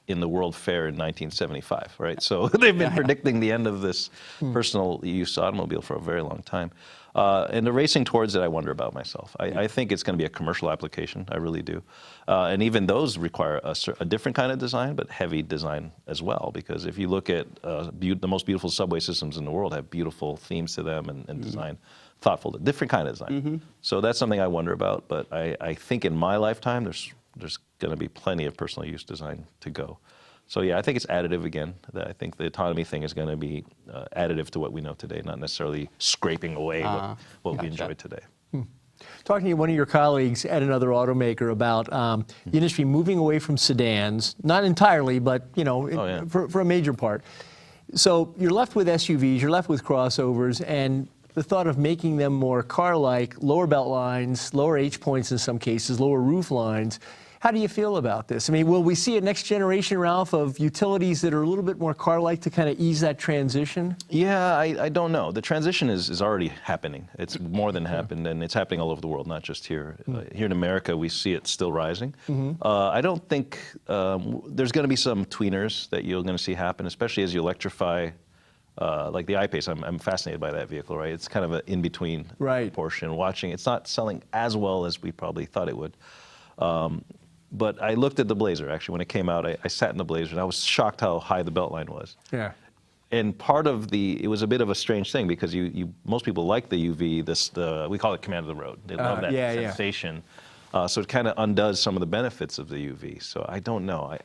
in the World Fair in 1975, right? So they've been predicting the end of this personal use automobile for a very long time. And the racing towards it, I wonder about myself. I think it's going to be a commercial application. I really do. And even those require a different kind of design, but heavy design as well. Because if you look at the most beautiful subway systems in the world, have beautiful themes to them and design, thoughtful, different kind of design. So that's something I wonder about. But I think in my lifetime, there's going to be plenty of personal use design to go. So yeah, I think it's additive again. I think the autonomy thing is going to be additive to what we know today, not necessarily scraping away what we enjoy today. Talking to one of your colleagues at another automaker about the industry moving away from sedans, not entirely, but for a major part. So you're left with SUVs, you're left with crossovers, and the thought of making them more car-like, lower belt lines, lower H points in some cases, lower roof lines. How do you feel about this? I mean, will we see a next generation, Ralph, of utilities that are a little bit more car-like to kind of ease that transition? Yeah, I don't know. The transition is already happening. It's more than happened, and it's happening all over the world, not just here. Here in America, we see it still rising. I don't think there's going to be some tweeners that you're going to see happen, especially as you electrify. Like the I-Pace, I'm fascinated by that vehicle, right? It's kind of an in-between portion. Watching, it's not selling as well as we probably thought it would. But I looked at the Blazer, actually, when it came out. I sat in the Blazer, and I was shocked how high the beltline was. Yeah. And part of it was a bit of a strange thing, because most people like the UV, we call it command of the road. They love that sensation. So it kind of undoes some of the benefits of the UV. So I don't know.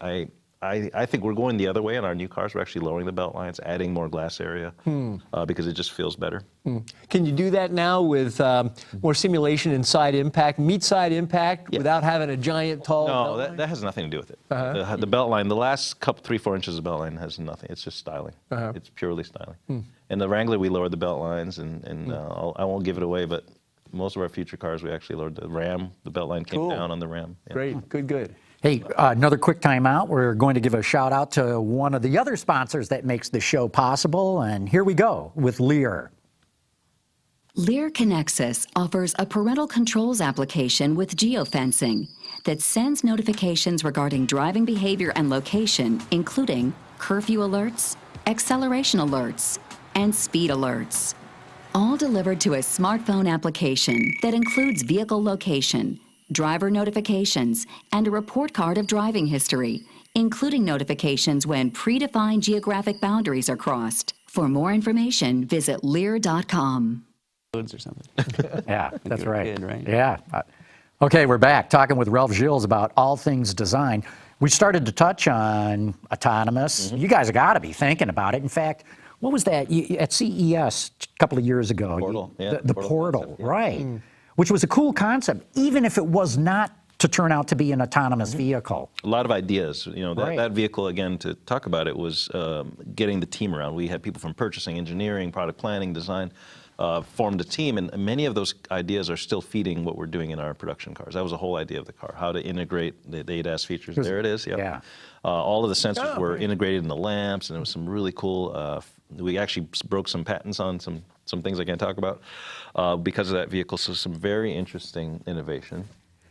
I think we're going the other way in our new cars. We're actually lowering the belt lines, adding more glass area, because it just feels better. Can you do that now with more simulation and side impact, meet side impact, without having a giant, tall belt line? That has nothing to do with it. The belt line, the last 3-4 inches of belt line has nothing. It's just styling. It's purely styling. And the Wrangler, we lowered the belt lines, and I won't give it away, but most of our future cars, we actually lowered the Ram. The belt line came down on the Ram. Yeah. Great, good. Hey, another quick time out. We're going to give a shout out to one of the other sponsors that makes the show possible, and here we go with Lear. Lear Connexus offers a parental controls application with geofencing that sends notifications regarding driving behavior and location, including curfew alerts, acceleration alerts, and speed alerts, all delivered to a smartphone application that includes vehicle location, driver notifications, and a report card of driving history, including notifications when predefined geographic boundaries are crossed. For more information, visit Lear.com. Or something. Yeah, that's right. Good, right? Yeah. Okay, we're back talking with Ralph Gilles about all things design. We started to touch on autonomous. You guys have got to be thinking about it. In fact, what was that at CES a couple of years ago? Portal, The portal, concept, right. Which was a cool concept, even if it was not to turn out to be an autonomous vehicle. A lot of ideas. That vehicle, again, to talk about it, was getting the team around. We had people from purchasing, engineering, product planning, design, formed a team, and many of those ideas are still feeding what we're doing in our production cars. That was the whole idea of the car, how to integrate the ADAS features. There it is, yeah. All of the sensors were integrated in the lamps, and it was some really cool, we actually broke some patents on some things I can't talk about because of that vehicle, so some very interesting innovation.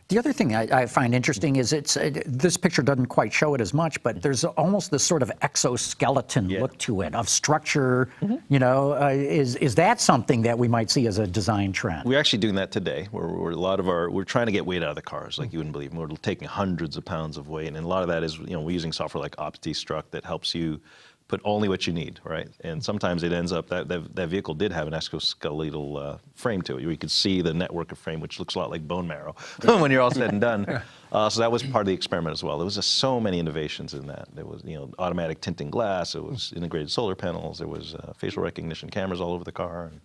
The other thing I find interesting is this picture doesn't quite show it as much, but there's almost this sort of exoskeleton look to it, of structure. Is that something that we might see as a design trend? We're actually doing that today. We're trying to get weight out of the cars, like you wouldn't believe. We're taking hundreds of pounds of weight, and a lot of that is, we're using software like OptiStruct that helps you put only what you need, right? And sometimes it ends up that vehicle did have an exoskeletal frame to it. You could see the network of frame, which looks a lot like bone marrow when you're all said and done. So that was part of the experiment as well. There was just so many innovations in that. There was, automatic tinting glass. It was integrated solar panels. There was facial recognition cameras all over the car. And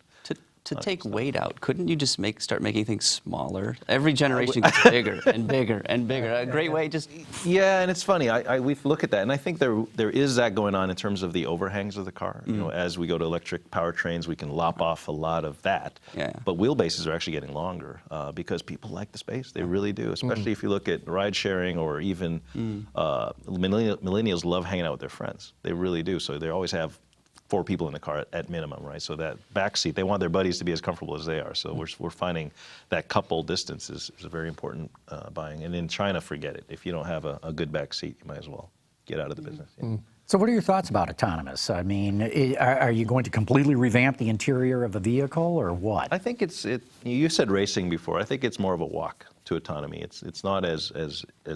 to take weight out, couldn't you just start making things smaller? Every generation gets bigger and bigger and bigger. A great way, just... Yeah, and it's funny. We look at that, and I think there is that going on in terms of the overhangs of the car. As we go to electric powertrains, we can lop off a lot of that. Yeah. But wheelbases are actually getting longer because people like the space. They really do, especially if you look at ride sharing or even millennials love hanging out with their friends. They really do. So they always have 4 people in the car at minimum, right? So that back seat, they want their buddies to be as comfortable as they are. So we're finding that couple distance is a very important buying. And in China, forget it. If you don't have a good back seat, you might as well get out of the business. Yeah. So what are your thoughts about autonomous? I mean, are you going to completely revamp the interior of a vehicle or what? I think you said racing before. I think it's more of a walk to autonomy. It's not as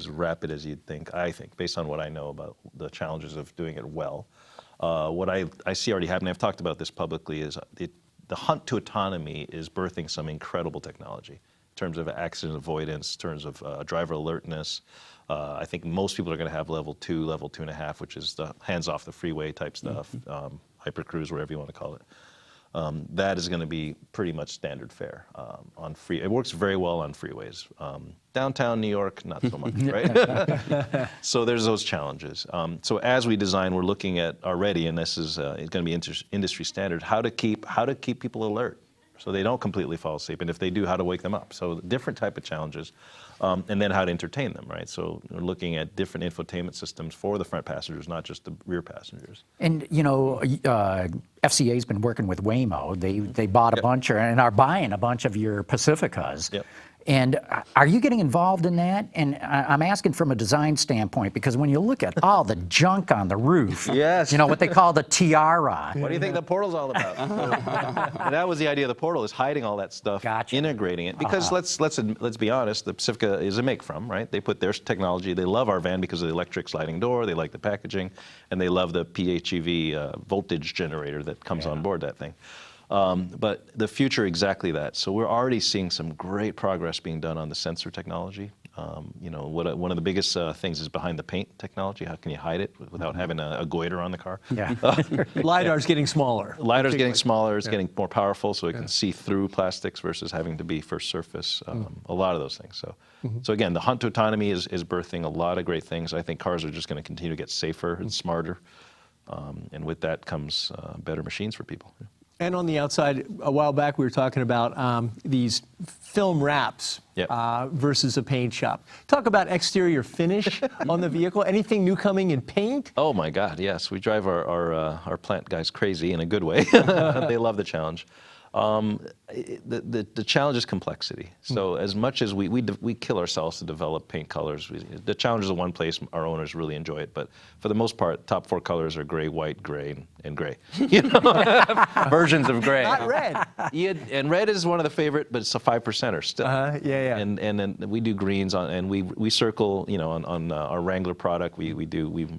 rapid as you'd think, I think, based on what I know about the challenges of doing it well. What I see already happening, I've talked about this publicly, is the hunt to autonomy is birthing some incredible technology in terms of accident avoidance, in terms of driver alertness. I think most people are going to have level 2.5, which is the hands off the freeway type stuff, hypercruise, whatever you want to call it. That is going to be pretty much standard fare on free. It works very well on freeways. Downtown New York, not so much, right? So there's those challenges. So as we design, we're looking at already, and this is going to be industry standard, how to keep people alert so they don't completely fall asleep, and if they do, how to wake them up. So different type of challenges, and then how to entertain them, right? So we're looking at different infotainment systems for the front passengers, not just the rear passengers. And, you know, FCA's been working with Waymo. They bought a bunch and are buying a bunch of your Pacificas. Yep. And are you getting involved in that? And I'm asking from a design standpoint, because when you look at all the junk on the roof, Yes. you know, what they call the tiara. What do you think the portal's all about? And that was the idea of the portal, is hiding all that stuff, Gotcha. integrating it. Because let's be honest, the Pacifica is a make from, right? They put their technology. They love our van because of the electric sliding door. They like the packaging, and they love the PHEV voltage generator that comes on board that thing. But the future, exactly that. So we're already seeing some great progress being done on the sensor technology. You know, one of the biggest things is behind the paint technology. How can you hide it without having a goiter on the car? Yeah. LiDAR's getting smaller. LiDAR's getting smaller, it's getting more powerful, so it can see through plastics versus having to be first surface, a lot of those things. So again, the hunt to autonomy is birthing a lot of great things. I think cars are just going to continue to get safer and smarter, and with that comes better machines for people. And on the outside, a while back we were talking about these film wraps versus a paint shop. Talk about exterior finish on the vehicle. Anything new coming in paint? Oh my God, yes. We drive our plant guys crazy in a good way. They love the challenge. The challenge is complexity. So as much as we kill ourselves to develop paint colors, the challenge is the one place our owners really enjoy it. But for the most part, top 4 colors are gray, white, gray, and gray. You know, versions of gray. Not red. Yeah, and red is one of the favorite, but it's a 5%er still. Yeah. And then we do greens and we circle, you know, on our Wrangler product. We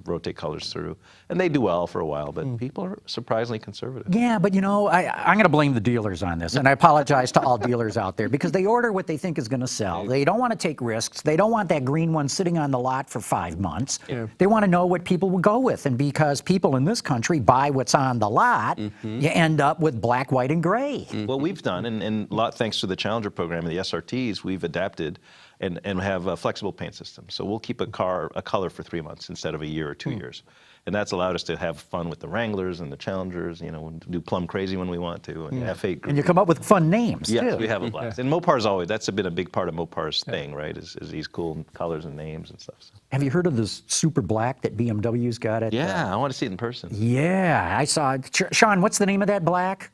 rotate colors through, and they do well for a while. But people are surprisingly conservative. Yeah, but you know, I'm going to blame the dealers on this, and I apologize to all dealers out there, because they order what they think is going to sell. They don't want to take risks. They don't want that green one sitting on the lot for 5 months. They want to know what people will go with, and because people in this country buy what's on the lot, you end up with black, white, and gray. What we've done, and a lot thanks to the Challenger program and the SRTs, we've adapted and have a flexible paint system. So we'll keep a color for 3 months instead of a year or 2 years. And that's allowed us to have fun with the Wranglers and the Challengers, you know, do plum crazy when we want to, and F8. And you come up with fun names, Yes, too. we have a blast. And Mopar's always, that's been a big part of Mopar's thing, right, is these cool colors and names and stuff. So. Have you heard of this super black that BMW's got at? Yeah, I want to see it in person. Yeah, I saw it. Sean, what's the name of that black?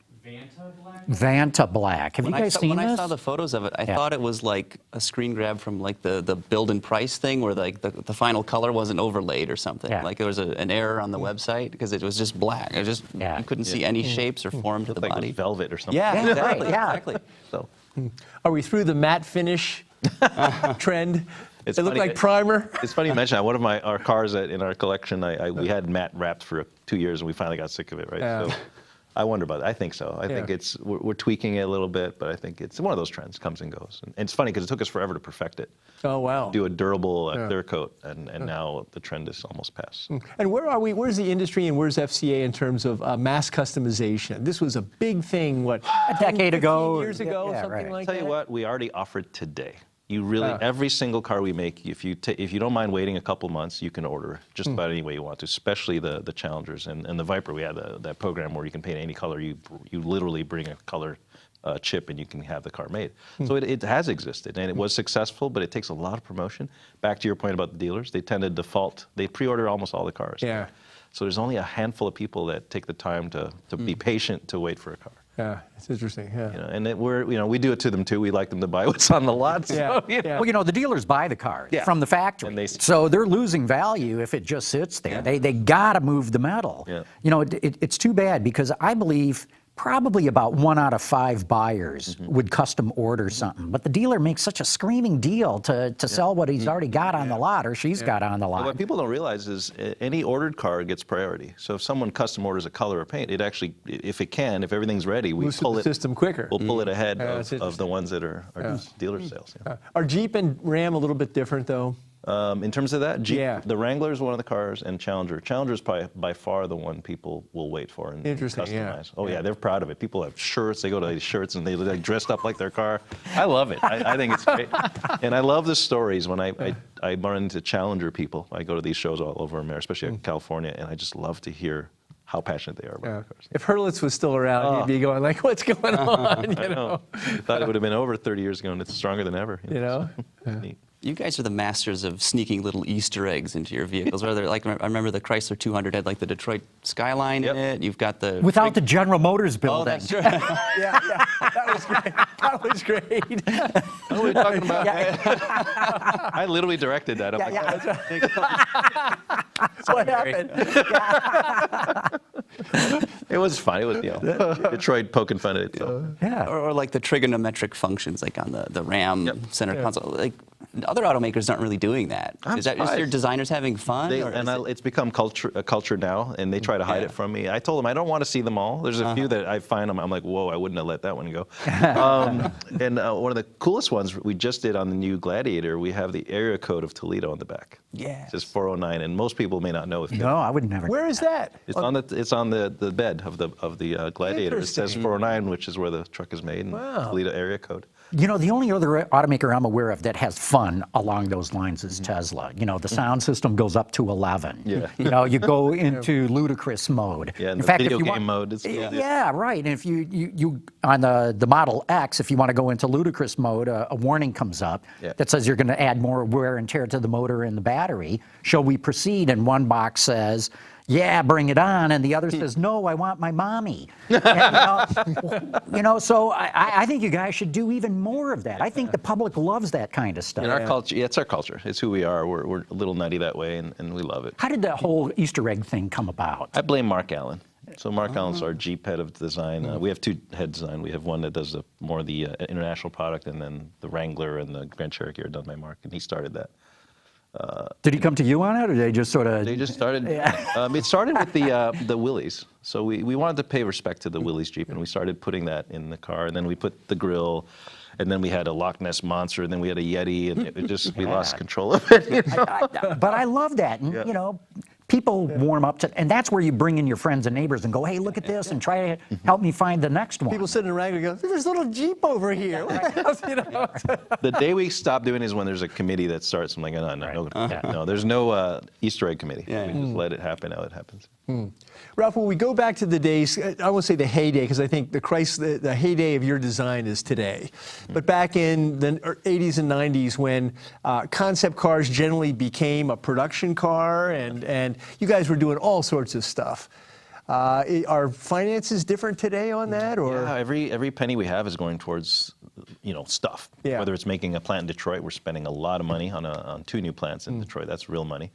Vanta Black. Have you guys seen when this? I saw the photos of it, I thought it was like a screen grab from like the build and price thing, where like the final color wasn't overlaid or something. Yeah. Like there was an error on the website because it was just black. It just you couldn't see any shapes or form to the Like body. it was velvet or something. Yeah, exactly. right, yeah. Exactly. So. Are we through the matte finish trend? It's They look funny, like primer. It's funny you mention that. One of our cars in our collection, we had matte wrapped for 2 years, and we finally got sick of it, right? So I wonder about it. I think so. I think we're tweaking it a little bit, but I think it's one of those trends, comes and goes. And it's funny because it took us forever to perfect it. Oh, wow. Do a durable clear coat, and now the trend is almost past. And where are we? Where's the industry and where's FCA in terms of mass customization? This was a big thing, what, a decade 15 ago? years ago, Yeah, something right. like Tell that? you what, we already offered today. You really, every single car we make, if you don't mind waiting a couple months, you can order just about any way you want to, especially the Challengers. And the Viper, we had that program where you can paint any color. You literally bring a color chip and you can have the car made. So it has existed, and it was successful, but it takes a lot of promotion. Back to your point about the dealers, they tend to default. They pre-order almost all the cars. Yeah. So there's only a handful of people that take the time to be patient to wait for a car. Yeah, it's interesting. Yeah. You know, and we do it to them too. We like them to buy what's on the lot. So, Yeah, you know. yeah. Well, you know, the dealers buy the cars Yeah. from the factory, And they- so they're losing value if it just sits there. Yeah. They got to move the metal. Yeah. You know, it's too bad because I believe probably about 1 out of 5 buyers would custom order something, but the dealer makes such a screaming deal to sell what he's already got on the lot or she's got on the But lot. what people don't realize is any ordered car gets priority. So if someone custom orders a color or paint, it actually, if everything's ready, we Moves through pull the it. system quicker. We'll pull it ahead Yeah, that's of the ones that are dealer sales. Yeah. Are Jeep and Ram a little bit different, though? In terms of that, Jeep, Yeah. the Wrangler is one of the cars, and Challenger. Challenger is probably by far the one people will wait for and Interesting, yeah. customize. Oh yeah, they're proud of it. People have shirts. They go to these shirts and they like dressed up like their car. I love it. I think it's great, and I love the stories when I run into Challenger people. I go to these shows all over America, especially in California, and I just love to hear how passionate they are about their cars. If Hurlitz was still around, he'd be going like, "What's going on?" You I know. know. Thought it would have been over 30 years ago, and it's stronger than ever. You know? Neat. You guys are the masters of sneaking little Easter eggs into your vehicles. Whether like I remember the Chrysler 200 had like the Detroit skyline Yep. in it. You've got the Without the General Motors Oh, building. that's true. Yeah, that was great. That was great. What are we talking about? I literally directed that. I'm What happened? It was fun. It was, Detroit poking fun at it. So. Yeah. or like the trigonometric functions, like on the RAM center console. Like other automakers aren't really doing that. I'm Is that just your surprised. designers having fun? or is it- It's become a culture now, and they try to hide it from me. I told them I don't want to see them all. There's a few that I find them. I'm like, whoa, I wouldn't have let that one go. And one of the coolest ones we just did on the new Gladiator, we have the area code of Toledo on the back. Yes. It says 409, and most people may not know if No, I would never. Where is that? It's on the bed of the Gladiator. It says Interesting. 409, which is where the truck is made, and Wow. Toledo area code. You know, the only other automaker I'm aware of that has fun along those lines is Tesla. You know, the sound system goes up to 11. Yeah. You know, you go into ludicrous mode. Yeah, and In the fact, video if you game want, mode is cool. Yeah, right. And if you on the Model X, if you want to go into ludicrous mode, a warning comes up that says you're going to add more wear and tear to the motor and the battery. Shall we proceed? And one box says, yeah, bring it on. And the other says, no, I want my mommy. And, so I think you guys should do even more of that. I think the public loves that kind of stuff. In our culture, it's our culture. It's who we are. We're a little nutty that way, and we love it. How did that whole Easter egg thing come about? I blame Mark Allen. So Mark Allen's our Jeep head of design. We have 2 head design. We have one that does more of the international product, and then the Wrangler and the Grand Cherokee are done by Mark, and he started that. Did he come to you on it, or they just sort of? They just started. It started with the Willys. So we wanted to pay respect to the Willys Jeep, and we started putting that in the car. And then we put the grill, and then we had a Loch Ness Monster, and then we had a Yeti, and it just we lost control of it. You know? But I love that. And, people warm up to, and that's where you bring in your friends and neighbors and go, hey, look at this, and try to help me find the next one. People sitting around and go, "There's a little Jeep over here." The day we stop doing is when there's a committee that starts. I'm like, no, there's no Easter egg committee. We just let it happen how it happens. Ralph, when we go back to the days, I won't say the heyday, because I think the heyday of your design is today. But back in the 80s and 90s, when concept cars generally became a production car, and you guys were doing all sorts of stuff. Are finances different today on that, or? Yeah, every penny we have is going towards, stuff. Yeah. Whether it's making a plant in Detroit, we're spending a lot of money on 2 new plants in Detroit. That's real money.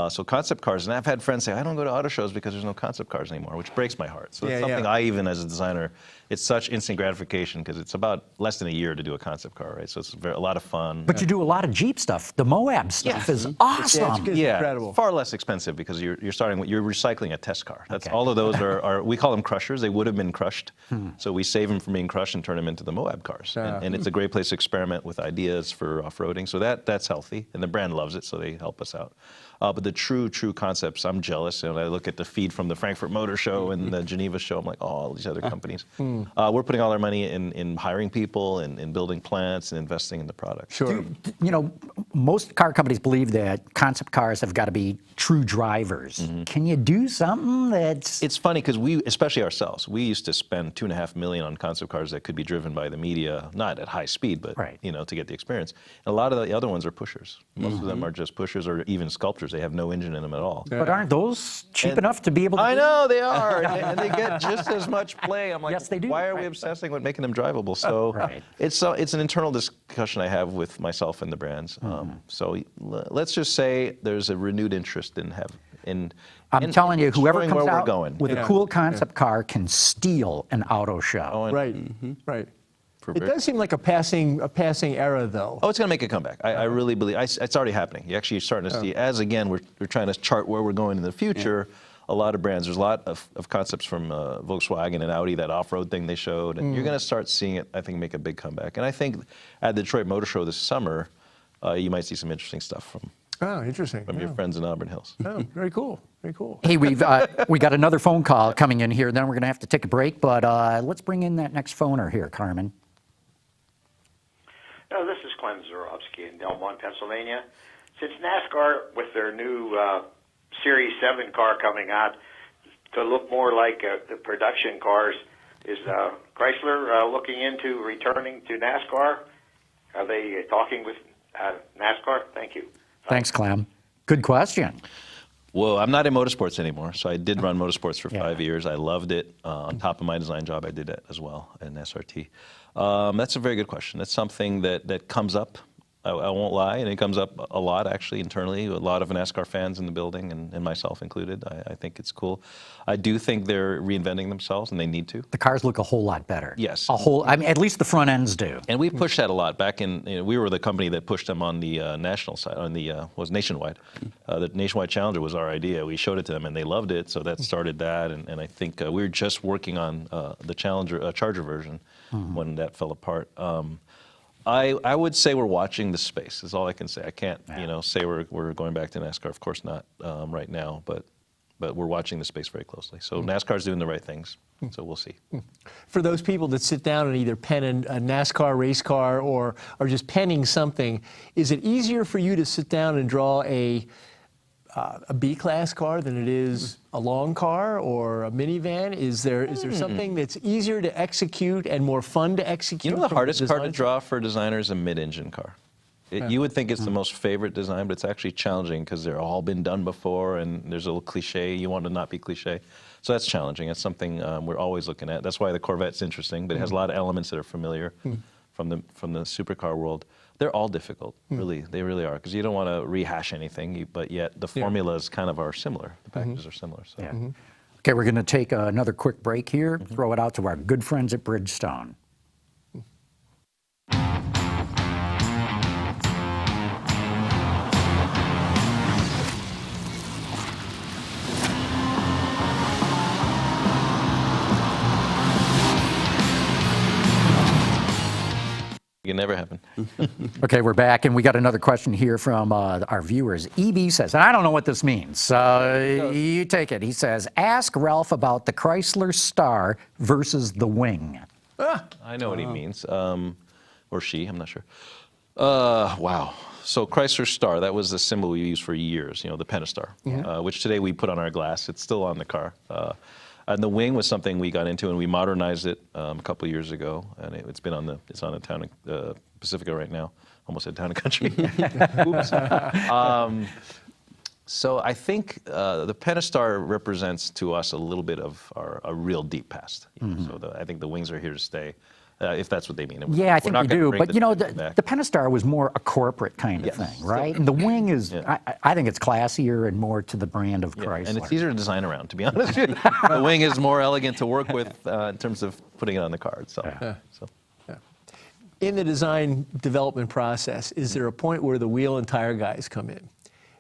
So concept cars, and I've had friends say, I don't go to auto shows because there's no concept cars anymore, which breaks my heart. So it's something I, even as a designer, it's such instant gratification because it's about less than a year to do a concept car, right? So it's a lot of fun. But you do a lot of Jeep stuff. The Moab stuff is awesome. It's incredible. Far less expensive because you're recycling a test car. That's all of those are we call them crushers. They would have been crushed, so we save them from being crushed and turn them into the Moab cars. And it's a great place to experiment with ideas for off-roading. So that's healthy, and the brand loves it, so they help us out. But the true concepts, I'm jealous. And I look at the feed from the Frankfurt Motor Show and the Geneva Show. I'm like, all these other companies. We're putting all our money in hiring people and in building plants and investing in the product. Sure. Most car companies believe that concept cars have got to be true drivers. Can you do something that's It's funny because we, especially ourselves, we used to spend $2.5 million on concept cars that could be driven by the media, not at high speed, but Right. to get the experience. And a lot of the other ones are pushers. Most of them are just pushers or even sculptors. They have no engine in them at all. But aren't those cheap And enough to be able to I do? know they are, and they get just as much play. I'm like, Yes, they do. why are we Right. obsessing with making them drivable? So Right. it's an internal discussion I have with myself and the brands. So let's just say there's a renewed interest in I'm telling you, whoever showing comes where out we're going. with a cool concept car can steal an auto show. and- Right, right. For It very- does seem like a passing era, though. Oh, it's going to make a comeback. I really believe it's already happening. You're actually starting to see, as again, we're trying to chart where we're going in the future. A lot of brands, there's a lot of concepts from Volkswagen and Audi, that off-road thing they showed, and you're going to start seeing it, I think, make a big comeback. And I think at the Detroit Motor Show this summer, you might see some interesting stuff from Oh, interesting. your friends in Auburn Hills. Oh, very cool. Very cool. Hey, we got another phone call coming in here. Then we're going to have to take a break, but let's bring in that next phoner here, Carmen. Oh, this is Clem Zorowski in Delmont, Pennsylvania. Since NASCAR, with their new Series 7 car coming out, to look more like the production cars, is Chrysler looking into returning to NASCAR? Are they talking with NASCAR? Thank you. Thanks, Clem. Good question. Well, I'm not in motorsports anymore, so I did run motorsports for 5 years. I loved it. On top of my design job, I did that as well in SRT. That's a very good question. That's something that comes up. I won't lie, and it comes up a lot, actually, internally. A lot of NASCAR fans in the building, and myself included. I think it's cool. I do think they're reinventing themselves, and they need to. The cars look a whole lot better. Yes. I mean, at least the front ends do. And we pushed that a lot back in. We were the company that pushed them on the national side, was Nationwide. The Nationwide Challenger was our idea. We showed it to them, and they loved it. So that started that. And I think we were just working on the Charger version when that fell apart. I would say we're watching the space. Is all I can say. I can't, say we're going back to NASCAR. Of course not right now, but we're watching the space very closely. So NASCAR's doing the right things. So we'll see. For those people that sit down and either pen a NASCAR race car or just penning something, is it easier for you to sit down and draw a B-class car than it is a long car or a minivan? Is there something that's easier to execute and more fun to execute? The from hardest car to design draw for a designer is a mid-engine car. You would think it's the most favorite design, but it's actually challenging because they're all been done before, and there's a little cliche. You want to not be cliche. So that's challenging. It's something we're always looking at. That's why the Corvette's interesting, but it has a lot of elements that are familiar from the supercar world. They're all difficult, really. They really are, because you don't want to rehash anything, but yet the formulas kind of are similar. The packages are similar. So. Yeah. Okay, we're going to take another quick break here, throw it out to our good friends at Bridgestone. It can never happen. Okay, we're back, and we got another question here from our viewers. EB says, and I don't know what this means, so you take it. He says, ask Ralph about the Chrysler Star versus the Wing. I know what he means, or she, I'm not sure. Wow. So Chrysler Star, that was the symbol we used for years, the Pentastar, which today we put on our glass. It's still on the car. And the Wing was something we got into, and we modernized it a couple of years ago, and it's on the Town and Pacifica right now. Almost said Town and Country. Oops. So I think the Pentastar represents to us a little bit of a real deep past. So I think the Wings are here to stay. If that's what they mean. Yeah, I think We're we not gonna do. bring But, the back. Pentastar was more a corporate kind of thing, right? And the Wing is, I think it's classier and more to the brand of Chrysler. And it's easier to design around, to be honest. The Wing is more elegant to work with in terms of putting it on the car itself. So. In the design development process, is there a point where the wheel and tire guys come in?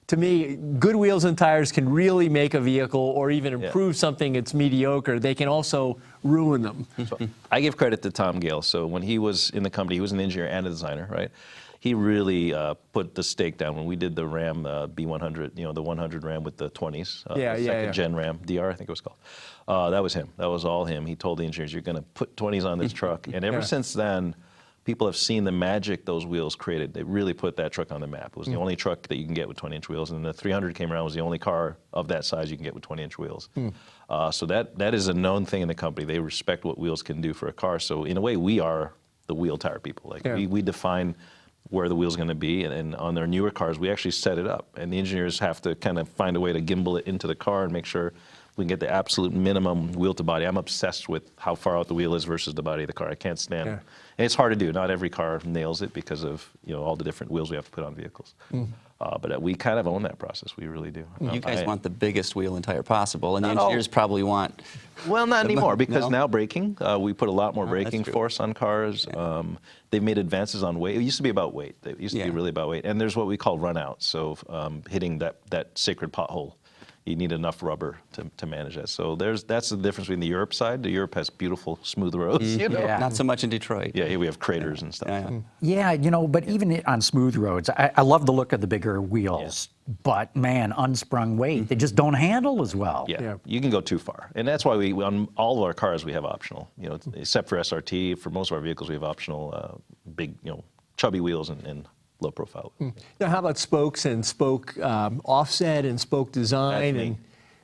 To me, good wheels and tires can really make a vehicle or even improve something that's mediocre. They can also ruin them. So I give credit to Tom Gale. So when he was in the company, he was an engineer and a designer, right? He really put the stake down when we did the Ram B100, the 100 Ram with the 20s, second gen Ram, DR I think it was called. That was him. That was all him. He told the engineers, you're going to put 20s on this truck. And ever since then, people have seen the magic those wheels created. They really put that truck on the map. It was the only truck that you can get with 20-inch wheels, and the 300 came around, was the only car of that size you can get with 20-inch wheels. So that is a known thing in the company. They respect what wheels can do for a car. So in a way, we are the wheel tire people. Like we define where the wheel's going to be, and on their newer cars, we actually set it up, and the engineers have to kind of find a way to gimbal it into the car and make sure we can get the absolute minimum wheel to body. I'm obsessed with how far out the wheel is versus the body of the car. I can't stand it. And it's hard to do. Not every car nails it because of all the different wheels we have to put on vehicles. But we kind of own that process. We really do. You guys want the biggest wheel and tire possible, and the Not all. engineers probably want. Well, not anymore, because No? now braking, we put a lot more braking true. force on cars. They've made advances on weight. It used to be about weight. It used to be really about weight. And there's what we call runouts. So hitting that sacred pothole, you need enough rubber to manage that. So that's the difference between the Europe side. The Europe has beautiful, smooth roads. Not so much in Detroit. Yeah, here we have craters and stuff. Yeah, but even on smooth roads, I love the look of the bigger wheels. But man, unsprung weight, they just don't handle as well. Yeah, you can go too far. And that's why we on all of our cars, we have optional. Except for SRT, for most of our vehicles, we have optional big, chubby wheels and low profile. Now, how about spokes and spoke offset and spoke design?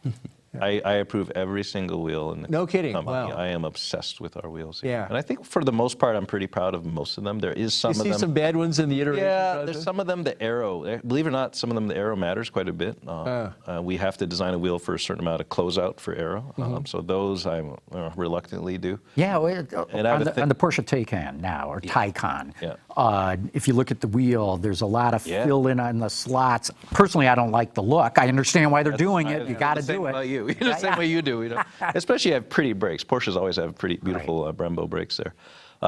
That's me. I approve every single wheel in the No kidding, company. wow. I am obsessed with our wheels. Yeah. And I think for the most part, I'm pretty proud of most of them. There is some You of see them. some bad ones in the iteration Yeah, process? there's some of them, the aero, believe it or not, some of them, the aero matters quite a bit. We have to design a wheel for a certain amount of closeout for aero. So those I reluctantly do. Yeah, And I have on the Porsche Taycan now, or Taycan, Yeah. if you look at the wheel, there's a lot of fill in on the slots. Personally, I don't like the look. I understand why they're doing it. You got to do it. About you. The same way you do. Especially you have pretty brakes. Porsches always have pretty beautiful Brembo brakes there.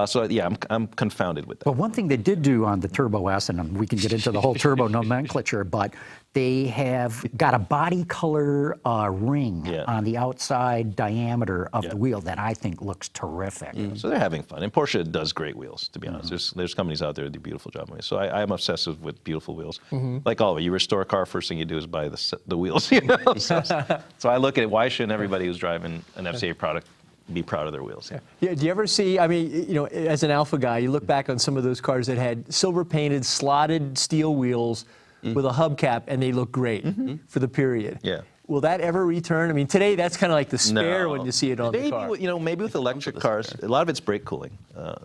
So yeah, I'm confounded with that. But one thing they did do on the Turbo S, and we can get into the whole turbo nomenclature, but they have got a body color ring on the outside diameter of the wheel that I think looks terrific. So they're having fun. And Porsche does great wheels, to be honest. There's companies out there that do beautiful job on it. So I am obsessive with beautiful wheels. Like all of it. You restore a car, first thing you do is buy the wheels. So I look at it, why shouldn't everybody who's driving an FCA product be proud of their wheels? Yeah, do you ever see, as an Alpha guy, you look back on some of those cars that had silver painted, slotted steel wheels with a hubcap, and they look great for the period. Yeah. Will that ever return? I mean, today that's kind of like the spare when you see it on the car. Maybe with electric cars, a lot of it's brake cooling.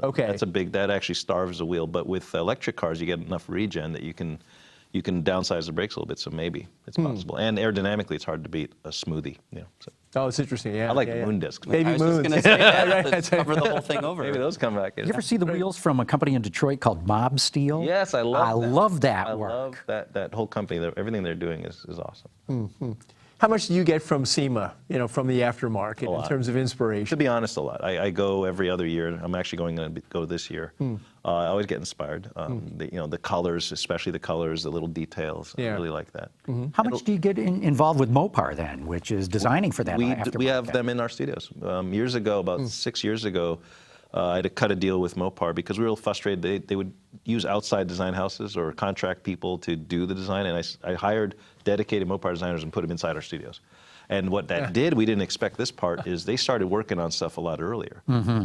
Okay. That actually starves the wheel. But with electric cars, you get enough regen that you can downsize the brakes a little bit. So maybe it's possible. And aerodynamically, it's hard to beat a smoothie. Oh, it's interesting. Yeah. I like moon discs. Baby I was moons. just going to say that. Let's cover the whole thing over. Maybe those come back. You ever see the wheels from a company in Detroit called Mob Steel? Yes, I love that. that work. I love that whole company. Everything they're doing is awesome. How much do you get from SEMA, from the aftermarket in terms of To inspiration? be honest, a lot. I go every other year. I'm actually going to go this year. I always get inspired. The colors, especially the colors, the little details. I really like that. How much do you get involved with Mopar then, which is designing for that aftermarket? We have them in our studios. Years ago, about 6 years ago, I had to cut a deal with Mopar because we were real frustrated. They would use outside design houses or contract people to do the design, and I hired dedicated Mopar designers and put them inside our studios. And what that did, we didn't expect this part, is they started working on stuff a lot earlier.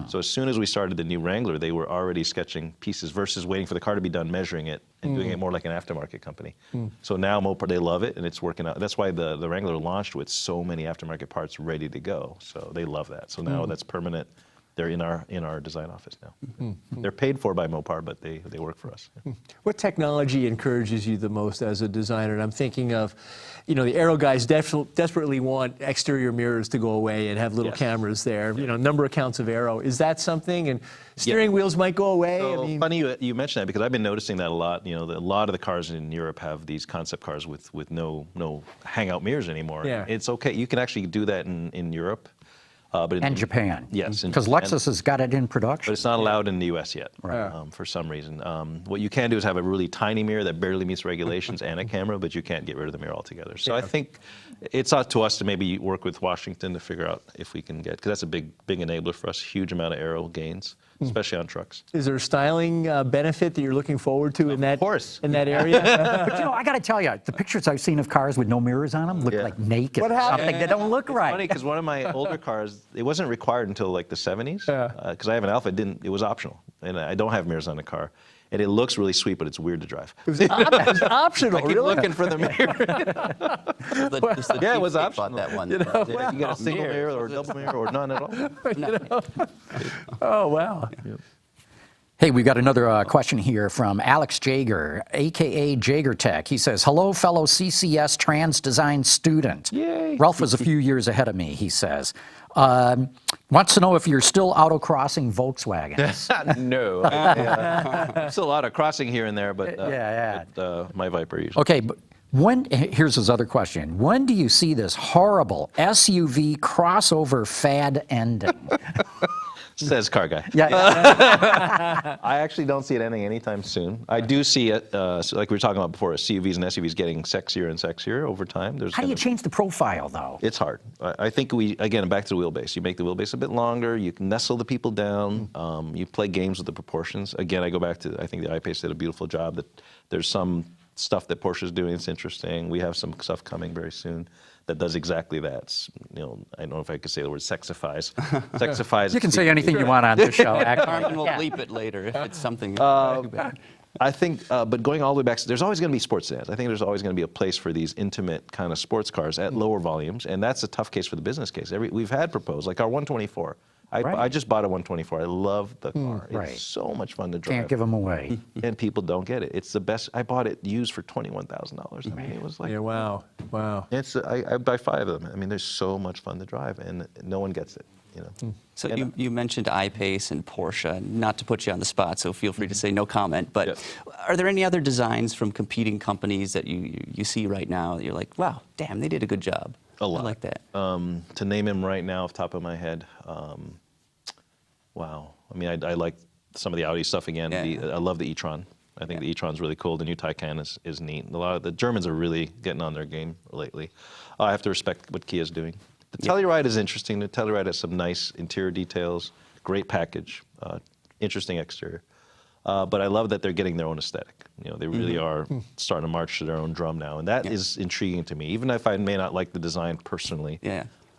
So as soon as we started the new Wrangler, they were already sketching pieces versus waiting for the car to be done, measuring it, and doing it more like an aftermarket company. So now Mopar, they love it, and it's working out. That's why the Wrangler launched with so many aftermarket parts ready to go. So they love that. So now that's permanent. They're in our design office now. They're paid for by Mopar, but they work for us. What technology encourages you the most as a designer? And I'm thinking of, the aero guys desperately want exterior mirrors to go away and have little cameras there. Number of counts of aero. Is that something? And steering wheels might go away. So funny you mention that, because I've been noticing that a lot. A lot of the cars in Europe have these concept cars with no hangout mirrors anymore. Yeah. It's okay. You can actually do that in Europe. But And Japan. Yes. Because Lexus has got it in production. But it's not allowed in the U.S. yet, for some reason. What you can do is have a really tiny mirror that barely meets regulations and a camera, but you can't get rid of the mirror altogether. So I think it's up to us to maybe work with Washington to figure out if we can get, because that's a big enabler for us, huge amount of aero gains, especially on trucks. Is there a styling benefit that you're looking forward to in that area? But I got to tell you, the pictures I've seen of cars with no mirrors on them look like naked. What or happened? something. They don't look right. It's funny because one of my older cars, it wasn't required until like the 70s. Because I have an Alpha, it was optional. and I don't have mirrors on the car. And it looks really sweet, but it's weird to drive. It was optional, I keep really? looking for the mirror. Yeah, it was cheapskate optional. bought that one. You got a single mirror or a double mirror or none at all. Oh, wow. Hey, we got another question here from Alex Jager, a.k.a. Jager Tech. He says, hello, fellow CCS trans design student. Yay. Ralph was a few years ahead of me, he says. Wants to know if you're still autocrossing Volkswagens. No. I'm still out of crossing here and there, but Yeah. my Viper usually. Okay, but here's his other question. When do you see this horrible SUV crossover fad ending? Says car guy. Yeah. I actually don't see it ending anytime soon. I do see it, like we were talking about before, CUVs and SUVs getting sexier and sexier over time. How do you change the profile, though? It's hard. I think again, back to the wheelbase. You make the wheelbase a bit longer, you can nestle the people down, you play games with the proportions. Again, I go back to, I think the I-Pace did a beautiful job. That there's some stuff that Porsche's doing that's interesting. We have some stuff coming very soon that does exactly that. I don't know if I could say the word sexifies. Sexifies. You can say anything you want on this show, actually. Carmen will bleep it later if it's something. I think, but going all the way back, there's always going to be sports sedans. I think there's always going to be a place for these intimate kind of sports cars at lower volumes, and that's a tough case for the business case. We've had proposed, like our 124. I just bought a 124. I love the car. Right. It's so much fun to drive. Can't give them away. And people don't get it. It's the best. I bought it used for $21,000. I mean, it was like, Yeah, wow. I buy 5 of them. I mean, they're so much fun to drive, and no one gets it. So you mentioned I-Pace and Porsche, not to put you on the spot, so feel free to say no comment, but are there any other designs from competing companies that you see right now that you're like, wow, damn, they did a good job? A lot. I like that. To name him right now off the top of my head, wow. I mean, I like some of the Audi stuff again. Yeah. I love the e-tron. I think the e-tron's really cool. The new Taycan is neat. A lot of the Germans are really getting on their game lately. I have to respect what Kia's doing. The Telluride is interesting. The Telluride has some nice interior details, great package, interesting exterior. But I love that they're getting their own aesthetic. They really are starting to march to their own drum now, and that is intriguing to me. Even if I may not like the design personally,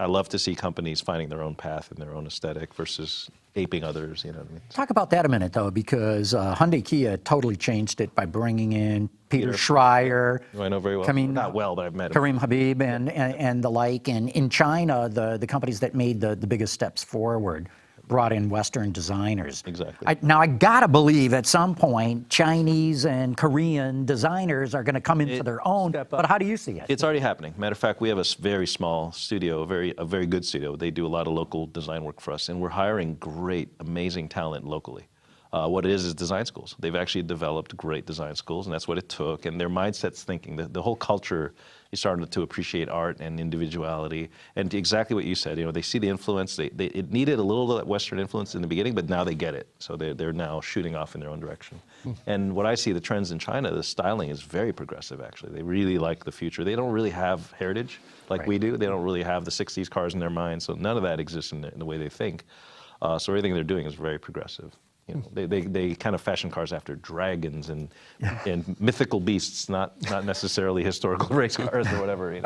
I love to see companies finding their own path and their own aesthetic versus aping others. You know what I mean? Talk about that a minute, though, because Hyundai Kia totally changed it by bringing in Peter Schreier. Who I know very well. Not well, but I've met him. Karim Habib and the like. And in China, the companies that made the biggest steps forward brought in Western designers. Exactly. Now, I got to believe at some point Chinese and Korean designers are going to come into their own. But how do you see it? It's already happening. Matter of fact, we have a very small studio, a very good studio. They do a lot of local design work for us, and we're hiring great, amazing talent locally. What it is design schools. They've actually developed great design schools, and that's what it took. And their mindset's thinking, the whole culture is starting to appreciate art and individuality. And exactly what you said, they see the influence. It needed a little of that Western influence in the beginning, but now they get it. So they're now shooting off in their own direction. And what I see, the trends in China, the styling is very progressive, actually. They really like the future. They don't really have heritage like we do. They don't really have the 60s cars in their mind, so none of that exists in the way they think. So everything they're doing is very progressive. They kind of fashion cars after dragons and mythical beasts, not necessarily historical race cars or whatever.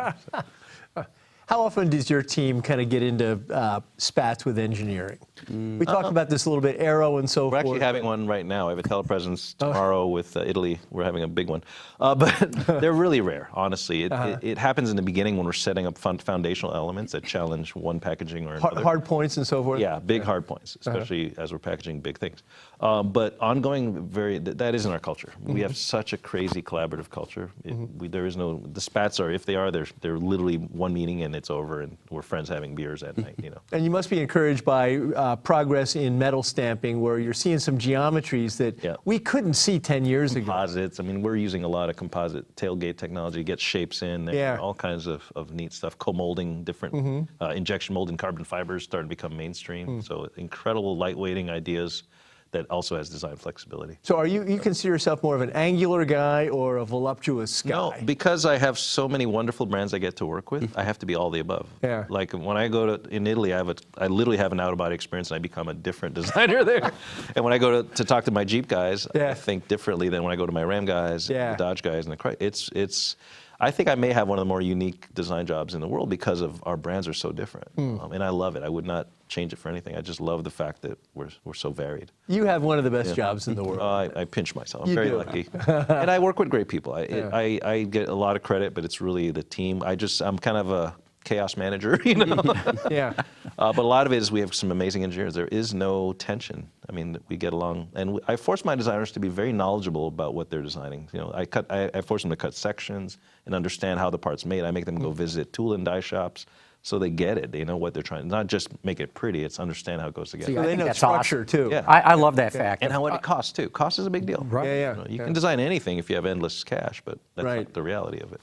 So. How often does your team kind of get into spats with engineering? We talked about this a little bit, aero and so forth. We're actually having one right now. I have a telepresence tomorrow with Italy. We're having a big one. But they're really rare, honestly. It happens in the beginning when we're setting up foundational elements that challenge one packaging or another. Hard points and so forth? Yeah, big hard points, especially as we're packaging big things. But ongoing, that isn't our culture. We have such a crazy collaborative culture. There is no, the spats are, if they are, they're literally one meeting and it's over and we're friends having beers at night, And you must be encouraged by progress in metal stamping where you're seeing some geometries that we couldn't see 10 years ago. Composites. I mean, we're using a lot of composite tailgate technology to get shapes in. All kinds of neat stuff. Co-molding, different injection molding carbon fibers starting to become mainstream. So incredible lightweighting ideas that also has design flexibility. So are you consider yourself more of an angular guy or a voluptuous guy? No, because I have so many wonderful brands I get to work with, I have to be all the above. Yeah. Like when I go in Italy, I literally have an out-of-body experience and I become a different designer there. And when I go to talk to my Jeep guys, I think differently than when I go to my Ram guys, the Dodge guys, and the Chrysler. I think I may have one of the more unique design jobs in the world because of our brands are so different. And I love it. I would not change it for anything. I just love the fact that we're so varied. You have one of the best jobs in the world. I pinch myself. I'm You very do. lucky. And I work with great people. I get a lot of credit, but it's really the team. I'm kind of a chaos manager, you know? Yeah. But a lot of it is we have some amazing engineers. There is no tension. I mean, we get along. And I force my designers to be very knowledgeable about what they're designing. You know, I force them to cut sections and understand how the part's made. I make them go visit tool and die shops so they get it. They know what they're trying. Not just make it pretty, it's understand how it goes together. See, So I they think know that's structure, too. Yeah. I love that fact. And how much it costs, too. Cost is a big deal. Right. Yeah, You know, you yeah. can design anything if you have endless cash, but that's Right. not the reality of it.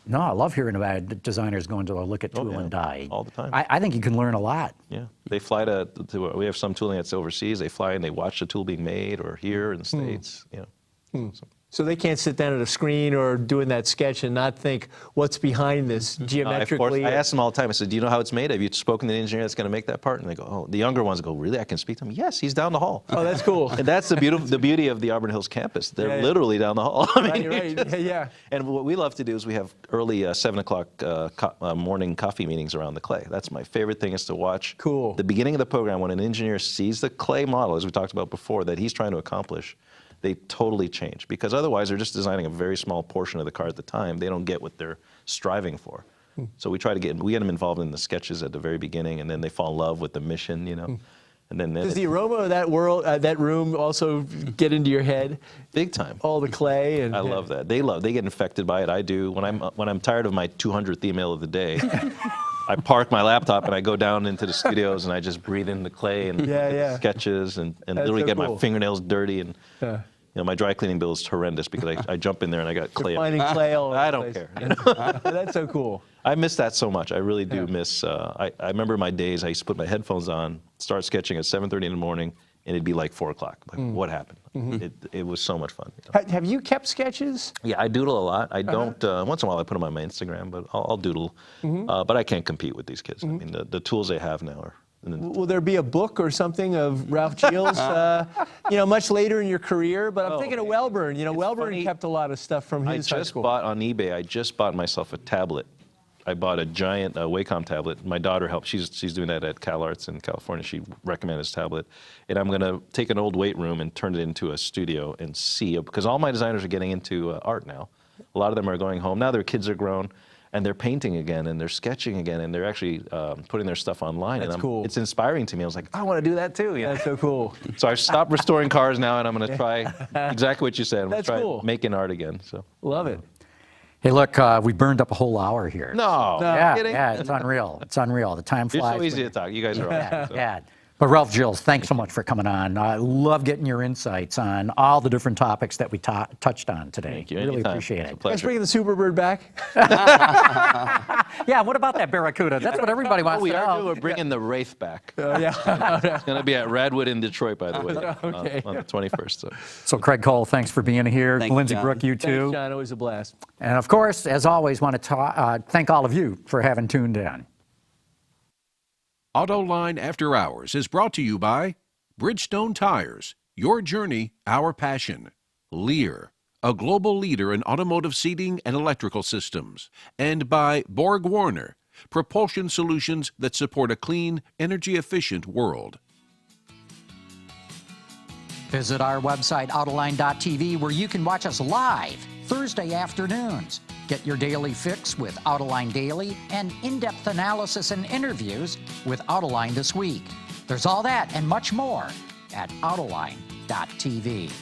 No, I love hearing about designers going to look at tool yeah, and die. all the time. I think you can learn a lot. Yeah, they fly to we have some tooling that's overseas. They fly and they watch the tool being made, or here in the States. You know, So they can't sit down at a screen or doing that sketch and not think, what's behind this geometrically? I ask them all the time. I said, "Do you know how it's made? Have you spoken to the engineer that's going to make that part?" And they go, "Oh." The younger ones go, "Really? I can speak to him?" Yes, he's down the hall. Oh, that's cool. And that's the beauty of the Auburn Hills campus. They're Yeah, yeah. literally down the hall. I mean, Right. Yeah. And what we love to do is we have early 7 o'clock morning coffee meetings around the clay. That's my favorite thing, is to watch Cool. the beginning of the program when an engineer sees the clay model, as we talked about before, that he's trying to accomplish. They totally change, because otherwise they're just designing a very small portion of the car at the time. They don't get what they're striving for. So we get them involved in the sketches at the very beginning, and then they fall in love with the mission, you know. And then Does the aroma of that room also get into your head? big time. All the clay and I love that. They get infected by it. I do. When I'm tired of my 200th email of the day, I park my laptop and I go down into the studios and I just breathe in the clay and sketches and literally so get cool. my fingernails dirty. And you know, my dry cleaning bill is horrendous because I jump in there and I got clay. finding clay all over I the don't place. care. You know? That's so cool. I miss that so much. I really do miss. I remember my days. I used to put my headphones on, start sketching at 7:30 in the morning, and it'd be like 4 o'clock. Like, what happened? It was so much fun. You know? Have you kept sketches? Yeah, I doodle a lot. I don't. Once in a while, I put them on my Instagram, but I'll doodle. But I can't compete with these kids. I mean, the tools they have now are. Will there be a book or something of Ralph Gilles, much later in your career? But I'm thinking of Wellborn. You know, Wellborn funny. kept a lot of stuff from his high school. Bought on eBay. I just bought myself a tablet. I bought a giant Wacom tablet. My daughter helped. She's doing that at CalArts in California. She recommended this tablet. And I'm going to take an old weight room and turn it into a studio and see, because all my designers are getting into art now. A lot of them are going home. Now their kids are grown, and they're painting again, and they're sketching again, and they're actually putting their stuff online. That's and cool. It's inspiring to me. I was like, I want to do that too. You know? That's so cool. So I've stopped restoring cars now, and I'm going to try exactly what you said. I'm going That's to try cool. making art again. So. Love it. Hey, look, we burned up a whole hour here. No, kidding? Yeah, it's unreal. It's unreal. The time You're flies. so easy to talk. You guys are awesome. So. Yeah. But Ralph Gilles, thanks so much for coming on. I love getting your insights on all the different topics that we touched on today. Thank you. Really Anytime. appreciate It's a it. pleasure. Thanks for bringing the Superbird back. Yeah, what about that Barracuda? That's what everybody wants We to are know. doing, we're bringing the Wraith back. Yeah. It's going to be at Radwood in Detroit, by the way, Okay. on the 21st. So. So Craig Cole, thanks for being here. Thank you, Lindsay John. Brooke, you too. Thanks, John. Always a blast. And of course, as always, want to thank all of you for having tuned in. Autoline After Hours is brought to you by Bridgestone Tires, your journey, our passion. Lear, a global leader in automotive seating and electrical systems. And by Borg Warner, propulsion solutions that support a clean, energy-efficient world. Visit our website, Autoline.tv, where you can watch us live Thursday afternoons. Get your daily fix with Autoline Daily and in-depth analysis and interviews with Autoline This Week. There's all that and much more at Autoline.tv.